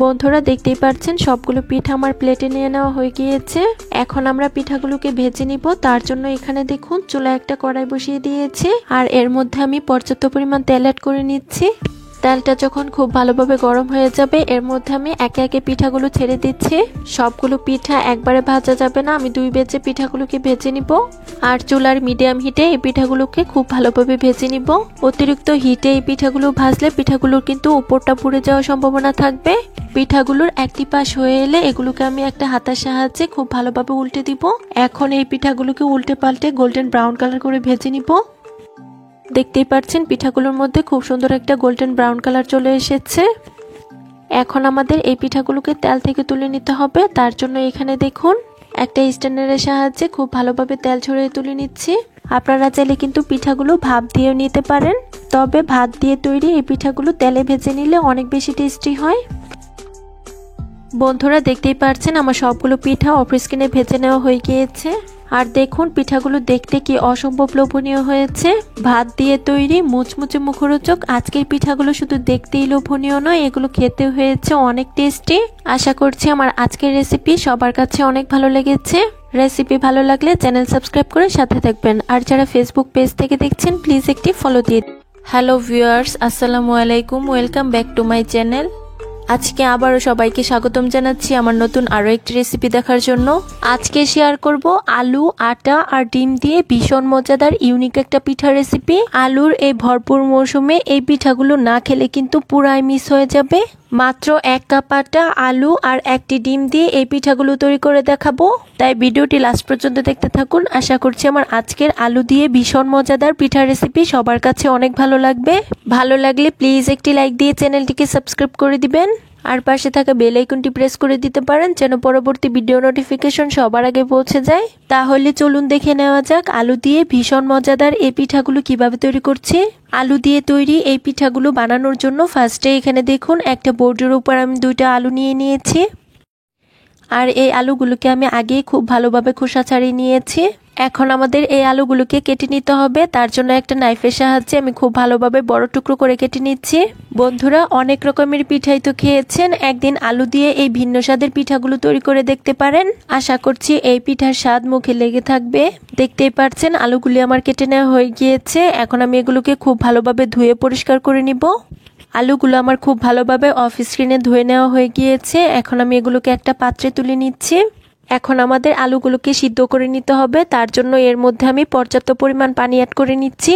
বন্ধুরা দেখতেই পাচ্ছেন সবগুলো পিঠা আমার প্লেটে নিয়ে নেওয়া হয়ে গিয়েছে। এখন আমরা পিঠাগুলোকে ভেজে নিব। তার জন্য এখানে দেখুন চুলায় একটা কড়াই বসিয়ে দিয়েছি, আর এর মধ্যে আমি পর্যাপ্ত পরিমাণ তেল অ্যাড করে নিচ্ছি। তেলটা যখন খুব ভালোভাবে গরম হয়ে যাবে এর মধ্যে আমি একে একে পিঠাগুলো ছেড়ে দিচ্ছি। সবগুলো পিঠা একবারে ভাজা যাবে না, আমি 2 বেজে পিঠাগুলোকে ভেজে নিব। আর চুলার মিডিয়াম হিটে এই পিঠাগুলোকে খুব ভালোভাবে ভেজে নিব। অতিরিক্ত হিটে এই পিঠাগুলো ভাজলে পিঠাগুলোর কিন্তু উপরটা পুড়ে যাওয়ার সম্ভাবনা থাকবে। পিঠাগুলোর একটি পাশ হয়ে এলে এগুলোকে আমি একটা হাতার সাহায্যে খুব ভালোভাবে উল্টে দিব। এখন এই পিঠাগুলোকে উল্টে পাল্টে গোল্ডেন ব্রাউন কালার করে ভেজে নিব। দেখতেই পাচ্ছেন পিঠাগুলোর মধ্যে খুব সুন্দর একটা গোল্ডেন ব্রাউন কালার চলে এসেছে। এখন আমাদের এই পিঠাগুলোকে তেল থেকে তুলে নিতে হবে। তার জন্য এখানে দেখুন একটা স্ট্যান্ডারের সাহায্যে খুব ভালোভাবে তেল ছড়িয়ে তুলে নিচ্ছি। আপনারা চাইলে কিন্তু পিঠাগুলো ভাপ দিয়েও নিতে পারেন, তবে ভাত দিয়ে তৈরি এই পিঠাগুলো তেলে ভেজে নিলে অনেক বেশি টেস্টি হয়। বন্ধুরা দেখতেই পাচ্ছেন আমার সবগুলো পিঠা অফ স্ক্রিনে ভেজে নেওয়া হয়ে গিয়েছে। আর দেখুন পিঠাগুলো দেখতে কি অসম্ভব লোভনীয় হয়েছে। ভাত দিয়ে তৈরি মুচমুচে মুখরোচক আজকের পিঠাগুলো শুধু দেখতেই লোভনীয় নয়, এগুলো খেতে হয়েছে অনেক টেস্টি। আশা করছি আমার আজকের রেসিপি সবার কাছে অনেক ভালো লেগেছে। রেসিপি ভালো লাগলে চ্যানেল সাবস্ক্রাইব করে সাথে থাকবেন। আর যারা ফেসবুক পেজ থেকে দেখছেন প্লিজ একটি ফলো দিয়ে। হ্যালো ভিউয়ার্স, আসসালামু আলাইকুম, welcome back to my channel. আজকে আবারও সবাইকে স্বাগতম জানাচ্ছি আমার নতুন আরো একটি রেসিপি দেখার জন্য। আজকে শেয়ার করব আলু, আটা আর ডিম দিয়ে ভীষণ মজাদার ইউনিক একটা পিঠা রেসিপি। আলুর এই ভরপুর মৌসুমে এই পিঠাগুলো না খেলে কিন্তু পুরাই মিস হয়ে যাবে। মাত্র 1 কাপ আটা, আলু আর একটি ডিম দিয়ে এই পিঠাগুলো তৈরি করে দেখাবো, তাই ভিডিওটি লাস্ট পর্যন্ত দেখতে থাকুন। আশা করছি আমার আজকের আলু দিয়ে ভীষণ মজাদার পিঠা রেসিপি সবার কাছে অনেক ভালো লাগবে। ভালো লাগলে প্লিজ একটি লাইক দিয়ে চ্যানেলটিকে সাবস্ক্রাইব করে দিবেন আর পাশে থাকা বেল আইকনটি প্রেস করে দিতে পারেন যেন পরবর্তী ভিডিও নোটিফিকেশন সবার আগে পৌঁছে যায়। তাহলে চলুন দেখে নেওয়া যাক আলু দিয়ে ভীষণ মজাদার এই পিঠাগুলো কিভাবে তৈরি করছি। আলু দিয়ে তৈরি এই পিঠাগুলো বানানোর জন্য ফার্স্টে এখানে দেখুন একটা বোর্ডের উপর আমি 2টা আলু নিয়ে নিয়েছি। আর এই আলুগুলোকে আমি আগেই খুব ভালোভাবে খোসা ছাড়িয়ে নিয়েছি। এখন আমাদের এই আলুগুলোকে কেটে নিতে হবে, তার জন্য একটা নাইফের সাহায্যে আমি খুব ভালোভাবে বড় টুকরো করে কেটে নিচ্ছি। বন্ধুরা অনেক রকমের পিঠাই তো খেয়েছেন, একদিন আলু দিয়ে এই ভিন্ন স্বাদের পিঠাগুলো তৈরি করে দেখতে পারেন। আশা করছি এই পিঠার স্বাদ মুখে লেগে থাকবে। দেখতেই পাচ্ছেন আলুগুলি আমার কেটে নেওয়া হয়ে গিয়েছে। এখন আমি এগুলোকে খুব ভালোভাবে ধুয়ে পরিষ্কার করে নিব। আলুগুলো আমার খুব ভালোভাবে অফ স্ক্রিনে ধুয়ে নেওয়া হয়ে গিয়েছে। এখন আমি এগুলোকে একটা পাত্রে তুলে নিচ্ছি। এখন আমাদের আলুগুলোকে সিদ্ধ করে নিতে হবে, তার জন্য এর মধ্যে আমি পর্যাপ্ত পরিমাণ পানি অ্যাড করে নিচ্ছি।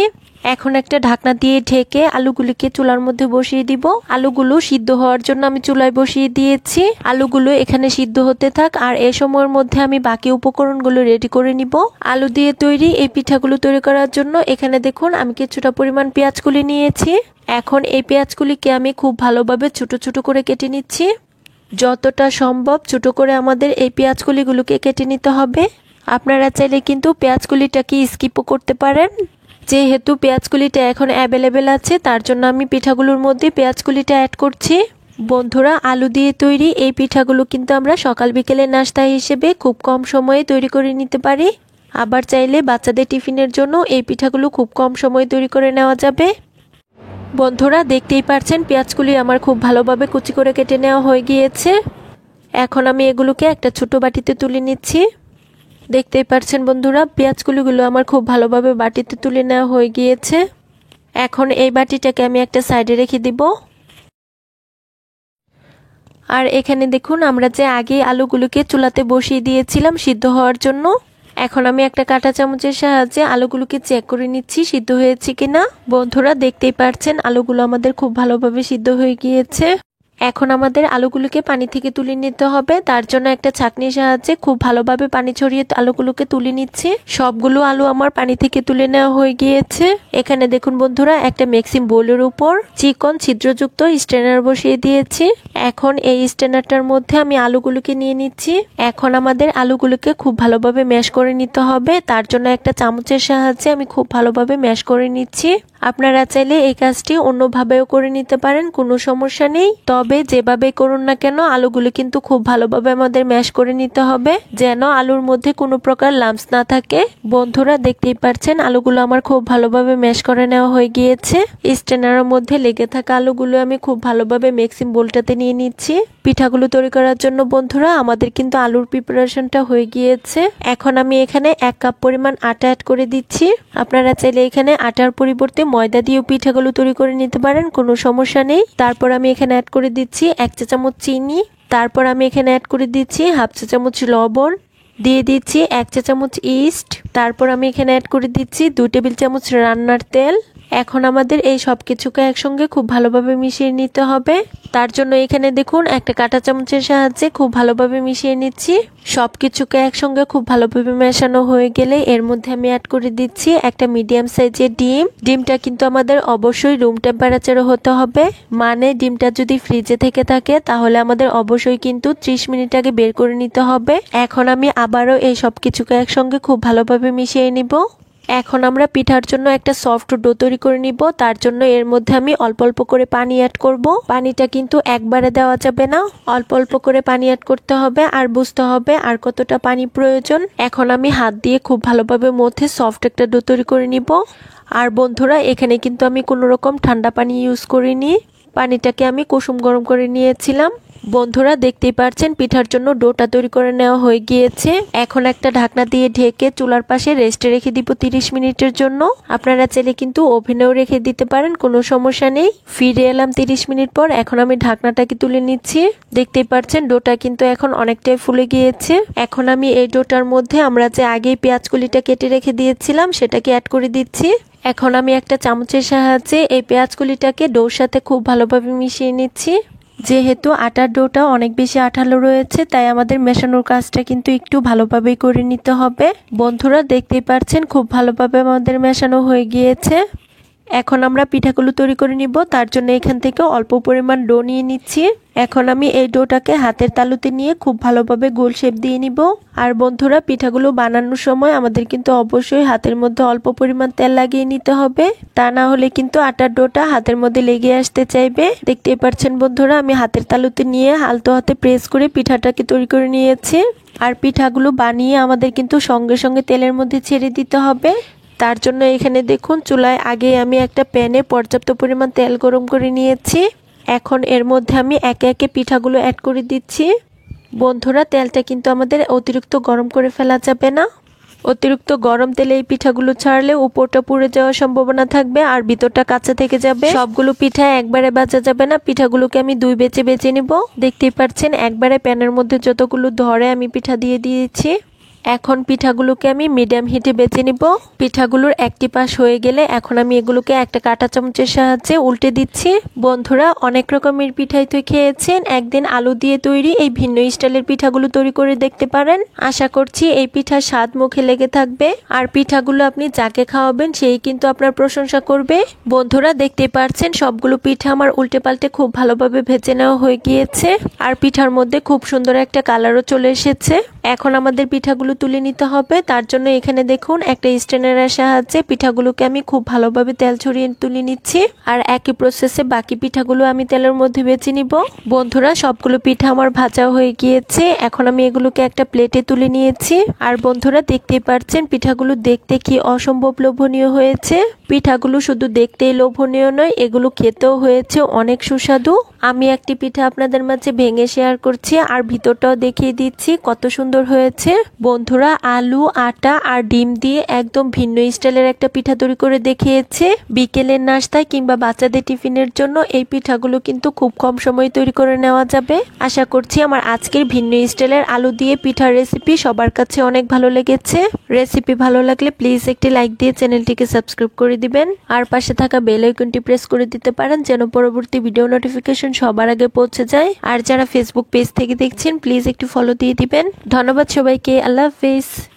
এখন একটা ঢাকনা দিয়ে ঢেকে আলুগুলিকে চুলার মধ্যে বসিয়ে দিব। আলুগুলো সিদ্ধ হওয়ার জন্য আমি চুলায় বসিয়ে দিয়েছি। আলুগুলো এখানে সিদ্ধ হতে থাক আর এই সময়ের মধ্যে আমি বাকি উপকরণগুলো রেডি করে নিব। আলু দিয়ে তৈরি এই পিঠাগুলো তৈরি করার জন্য এখানে দেখুন আমি কিছুটা পরিমাণ পেঁয়াজ কুলি নিয়েছি। এখন এই পেঁয়াজগুলিকে আমি খুব ভালোভাবে ছোট ছোট করে কেটে নিচ্ছি। যতটা সম্ভব ছোট করে আমাদের এই পেঁয়াজগুলিগুলোকে কেটে নিতে হবে। আপনারা চাইলে কিন্তু পেঁয়াজগুলিটাকে স্কিপও করতে পারেন। যেহেতু পেঁয়াজগুলিটা এখন অ্যাভেলেবেল আছে তার জন্য আমি পিঠাগুলোর মধ্যে পেঁয়াজগুলিটা অ্যাড করছি। বন্ধুরা আলু দিয়ে তৈরি এই পিঠাগুলো কিন্তু আমরা সকাল বিকেলের নাস্তা হিসেবে খুব কম সময়ে তৈরি করে নিতে পারি। আবার চাইলে বাচ্চাদের টিফিনের জন্য এই পিঠাগুলো খুব কম সময়ে তৈরি করে নেওয়া যাবে। বন্ধুরা দেখতেই পাচ্ছেন পেঁয়াজগুলি আমার খুব ভালোভাবে কুচি করে কেটে নেওয়া হয়ে গিয়েছে। এখন আমি এগুলোকে একটা ছোট বাটিতে তুলে নিচ্ছি। দেখতেই পাচ্ছেন বন্ধুরা পেঁয়াজগুলিগুলো আমার খুব ভালোভাবে বাটিতে তুলে নেওয়া হয়ে গিয়েছে। এখন এই বাটিটাকে আমি একটা সাইডে রেখে দিব। আর এখানে দেখুন আমরা যে আগে আলুগুলোকে চুলাতে বসিয়ে দিয়েছিলাম সিদ্ধ হওয়ার জন্য, এখন আমি একটা কাঁটা চামচের সাহায্যে আলুগুলোকে চেক করে নিচ্ছি সিদ্ধ হয়েছে কিনা। বন্ধুরা দেখতেই পাচ্ছেন আলুগুলো আমাদের খুব ভালোভাবে সিদ্ধ হয়ে গিয়েছে। এখন আমাদের আলুগুলোকে পানি থেকে তুলে নিতে হবে, তার জন্য একটা ছাঁকনির সাহায্যে খুব ভালোভাবে পানি ছড়িয়ে আলুগুলোকে তুলে নিচ্ছি। সবগুলো আলু আমার পানি থেকে তুলে নেওয়া হয়ে গিয়েছে। এখানে দেখুন বন্ধুরা একটা মিক্সিং বোলের উপর চিকন ছিদ্রযুক্ত স্ট্রেনার বসিয়ে দিয়েছি। এখন এই স্ট্রেনারটার মধ্যে আমি আলুগুলোকে নিয়ে নিচ্ছি। এখন আমাদের আলুগুলোকে খুব ভালোভাবে ম্যাশ করে নিতে হবে, তার জন্য একটা চামচের সাহায্যে আমি খুব ভালোভাবে ম্যাশ করে নিচ্ছি। আপনারা চাইলে এই কাজটি অন্যভাবেও করে নিতে পারেন, কোনো সমস্যা নেই। তবে যেভাবে করুন না কেন আলুগুলো কিন্তু খুব ভালোভাবে আমাদের ম্যাশ করে নিতে হবে যেন আলুর মধ্যে কোনো প্রকার লাম্পস না থাকে। বন্ধুরা দেখতেই পাচ্ছেন আলুগুলো আমার খুব ভালোভাবে ম্যাশ করে নেওয়া হয়ে গিয়েছে। স্ট্রেনারের মধ্যে লেগে থাকা আলুগুলো আমি খুব ভালোভাবে মিক্সিং বোলটাতে নিয়ে নিচ্ছি। পিঠাগুলো তৈরি করার জন্য বন্ধুরা আমাদের কিন্তু আলুর প্রিপারেশনটা হয়ে গিয়েছে। এখন আমি এখানে 1 কাপ পরিমাণ আটা অ্যাড করে দিচ্ছি। আপনারা চাইলে এখানে আটার পরিবর্তে ময়দা দিয়েও পিঠাগুলো তৈরি করে নিতে পারেন, কোনো সমস্যা নেই। তারপর আমি এখানে অ্যাড করে দিচ্ছি 1 চা চামচ চিনি। তারপর আমি এখানে অ্যাড করে দিচ্ছি 1/2 চা চামচ লবণ, দিয়ে দিচ্ছি 1 চা চামচ ইস্ট। তারপর আমি এখানে অ্যাড করে দিচ্ছি 2 টেবিল চামচ রান্নার তেল। এখন আমাদের এই সবকিছুকে একসঙ্গে খুব ভালোভাবে মিশিয়ে নিতে হবে। তার জন্য এখানে দেখুন একটা কাঁটা চামচের সাহায্যে খুব ভালোভাবে মিশিয়ে নিচ্ছি। সবকিছুকে একসঙ্গে খুব ভালোভাবে মেশানো হয়ে গেলে এর মধ্যে আমি অ্যাড করে দিচ্ছি একটা মিডিয়াম সাইজের ডিম। ডিমটা কিন্তু আমাদের অবশ্যই রুম টেম্পারেচারে হতে হবে, মানে ডিমটা যদি ফ্রিজে থেকে থাকে তাহলে আমাদের অবশ্যই কিন্তু 30 মিনিট আগে বের করে নিতে হবে। এখন আমি আবারও এই সবকিছুকে একসঙ্গে খুব ভালোভাবে মিশিয়ে নিব। এখন আমরা পিঠার জন্য একটা সফট ডো তৈরি করে নিব। তার জন্য এর মধ্যে আমি অল্প অল্প করে পানি অ্যাড করব। পানিটা কিন্তু একবারে দেওয়া যাবে না, অল্প অল্প করে পানি অ্যাড করতে হবে আর বুঝতে হবে আর কতটা পানি প্রয়োজন। এখন আমি হাত দিয়ে খুব ভালোভাবে মধ্যে সফট একটা ডো তৈরি করে নিব। আর বন্ধুরা, এখানে কিন্তু আমি কোনো রকম ঠান্ডা পানি ইউজ করিনি, পানিটাকে আমি কুসুম গরম করে নিয়েছিলাম। বন্ধুরা, দেখতেই পাচ্ছেন পিঠার জন্য ডোটা তৈরি করে নেওয়া হয়ে গিয়েছে। এখন একটা ঢাকনা দিয়ে ঢেকে চুলার পাশে রেস্টে রেখে দিব 30 মিনিটের জন্য। আপনারা চাইলে কিন্তু ওভেনেও রেখে দিতে পারেন, কোনো সমস্যা নেই। ফিরে এলাম 30 মিনিট পর। এখন আমি ঢাকনাটাকে তুলে নিচ্ছি। দেখতেই পাচ্ছেন ডোটা কিন্তু এখন অনেকটাই ফুলে গিয়েছে। এখন আমি এই ডোটার মধ্যে আমরা যে আগেই পেঁয়াজকলিটা কেটে রেখে দিয়েছিলাম সেটাকে অ্যাড করে দিচ্ছি। এখন আমি একটা চামচের সাহায্যে এই পেঁয়াজকলিটাকে ডোর সাথে খুব ভালোভাবে মিশিয়ে নিচ্ছি। যেহেতু আটার ডোটা অনেক বেশি আঠালো রয়েছে, তাই আমাদের মেশানোর কাজটা কিন্তু একটু ভালোভাবেই করে নিতে হবে। বন্ধুরা, দেখতেই পাচ্ছেন খুব ভালোভাবে আমাদের মেশানো হয়ে গিয়েছে। এখন আমরা পিঠাগুলো তৈরি করে নিব। তার জন্য এখান থেকে অল্প পরিমাণ ডো নিয়ে নিচ্ছি। এখন আমি এই ডোটাকে হাতের তালুতে নিয়ে খুব ভালোভাবে গোল শেপ দিয়ে নিব। আর বন্ধুরা, পিঠাগুলো বানানোর সময় আমাদের কিন্তু অবশ্যই হাতের মধ্যে অল্প পরিমাণ তেল লাগিয়ে নিতে হবে, তা না হলে কিন্তু আটার ডোটা হাতের মধ্যে লেগে আসতে চাইবে। দেখতেই পাচ্ছেন বন্ধুরা, আমি হাতের তালুতে নিয়ে আলতো হাতে প্রেস করে পিঠাটাকে তৈরি করে নিয়েছি। আর পিঠাগুলো বানিয়ে আমাদের কিন্তু সঙ্গে সঙ্গে তেলের মধ্যে ছেড়ে দিতে হবে। তার জন্য এখানে দেখুন চুলায় আগে আমি একটা প্যানে পর্যাপ্ত পরিমাণ তেল গরম করে নিয়েছি। এখন এর মধ্যে আমি একে একে পিঠাগুলো অ্যাড করে দিচ্ছি। বন্ধুরা, তেলটা কিন্তু আমাদের অতিরিক্ত গরম করে ফেলা যাবে না। অতিরিক্ত গরম তেলে এই পিঠাগুলো ছাড়লে উপরটা পুড়ে যাওয়ার সম্ভাবনা থাকবে আর ভিতরটা কাঁচা থেকে যাবে। সবগুলো পিঠা একবারে ভাজা যাবে না, পিঠাগুলোকে আমি দুই বেচে বেছে নিব। দেখতেই পাচ্ছেন একবারে প্যানের মধ্যে যতগুলো ধরে আমি পিঠা দিয়ে দিয়েছি। এখন পিঠাগুলোকে আমি মিডিয়াম হিটে বেজে নিব। পিঠাগুলোর একটি পাশ হয়ে গেলে এখন আমি এগুলোকে একটা কাঁটা চামচের সাহায্যে উল্টে দিচ্ছি। বন্ধুরা, অনেক রকমের পিঠাই তো খেয়েছেন, একদিন আলু দিয়ে তৈরি এই ভিন্ন স্টাইলের পিঠাগুলো তৈরি করে দেখতে পারেন। আশা করছি এই পিঠার স্বাদ মুখে লেগে থাকবে। আর পিঠাগুলো আপনি যাকে খাওয়াবেন সেই কিন্তু আপনার প্রশংসা করবে। বন্ধুরা, দেখতে পাচ্ছেন সবগুলো পিঠা আমার উল্টে পাল্টে খুব ভালোভাবে ভেজে নেওয়া হয়ে গিয়েছে। আর পিঠার মধ্যে খুব সুন্দর একটা কালারও চলে এসেছে। এখন আমাদের পিঠাগুলো তুলে নিতে হবে। তার জন্য এখানে দেখুন একটা স্ট্রেনারের সাহায্যে পিঠাগুলোকে আমি খুব ভালোভাবে তেল ছড়িয়ে তুলে নিচ্ছি। আর একই প্রসেসে বাকি পিঠাগুলো আমি তেলের মধ্যে বেছে নিব। বন্ধুরা, সবগুলো পিঠা আমার ভাজা হয়ে গিয়েছে। এখন আমি এগুলোকে একটা প্লেটে তুলে নিয়েছি। আর বন্ধুরা, দেখতেই পাচ্ছেন পিঠাগুলো দেখতে কি অসম্ভব লোভনীয় হয়েছে। পিঠাগুলো শুধু দেখতেই লোভনীয় নয়, এগুলো খেতেও হয়েছে অনেক সুস্বাদু। আমি একটি পিঠা আপনাদের মাঝে ভেঙে শেয়ার করছি আর ভিতরটাও দেখিয়ে দিচ্ছি কত সুন্দর হয়েছে। বন্ধুরা, আলু, আটা আর ডিম দিয়ে একদম ভিন্ন স্টাইলের একটা পিঠা তৈরি করে দেখিয়েছে। বিকেলের নাস্তায় কিংবা বাচ্চাদের টিফিনের জন্য এই পিঠাগুলো কিন্তু খুব কম সময়ে তৈরি করে নেওয়া যাবে। আশা করছি আমার আজকের ভিন্ন স্টাইলের আলু দিয়ে পিঠার রেসিপি সবার কাছে অনেক ভালো লেগেছে। রেসিপি ভালো লাগলে প্লিজ একটি লাইক দিয়ে চ্যানেলটিকে সাবস্ক্রাইব করে দিবেন আর পাশে থাকা বেল আইকনটি প্রেস করে দিতে পারেন যেন পরবর্তী ভিডিও নোটিফিকেশন সবার আগে পৌঁছে যায়। আর যারা ফেসবুক পেজ থেকে দেখছেন প্লিজ একটু ফলো দিয়ে দিবেন। ধন্যবাদ সবাইকে। আল্লাহ হাফেজ।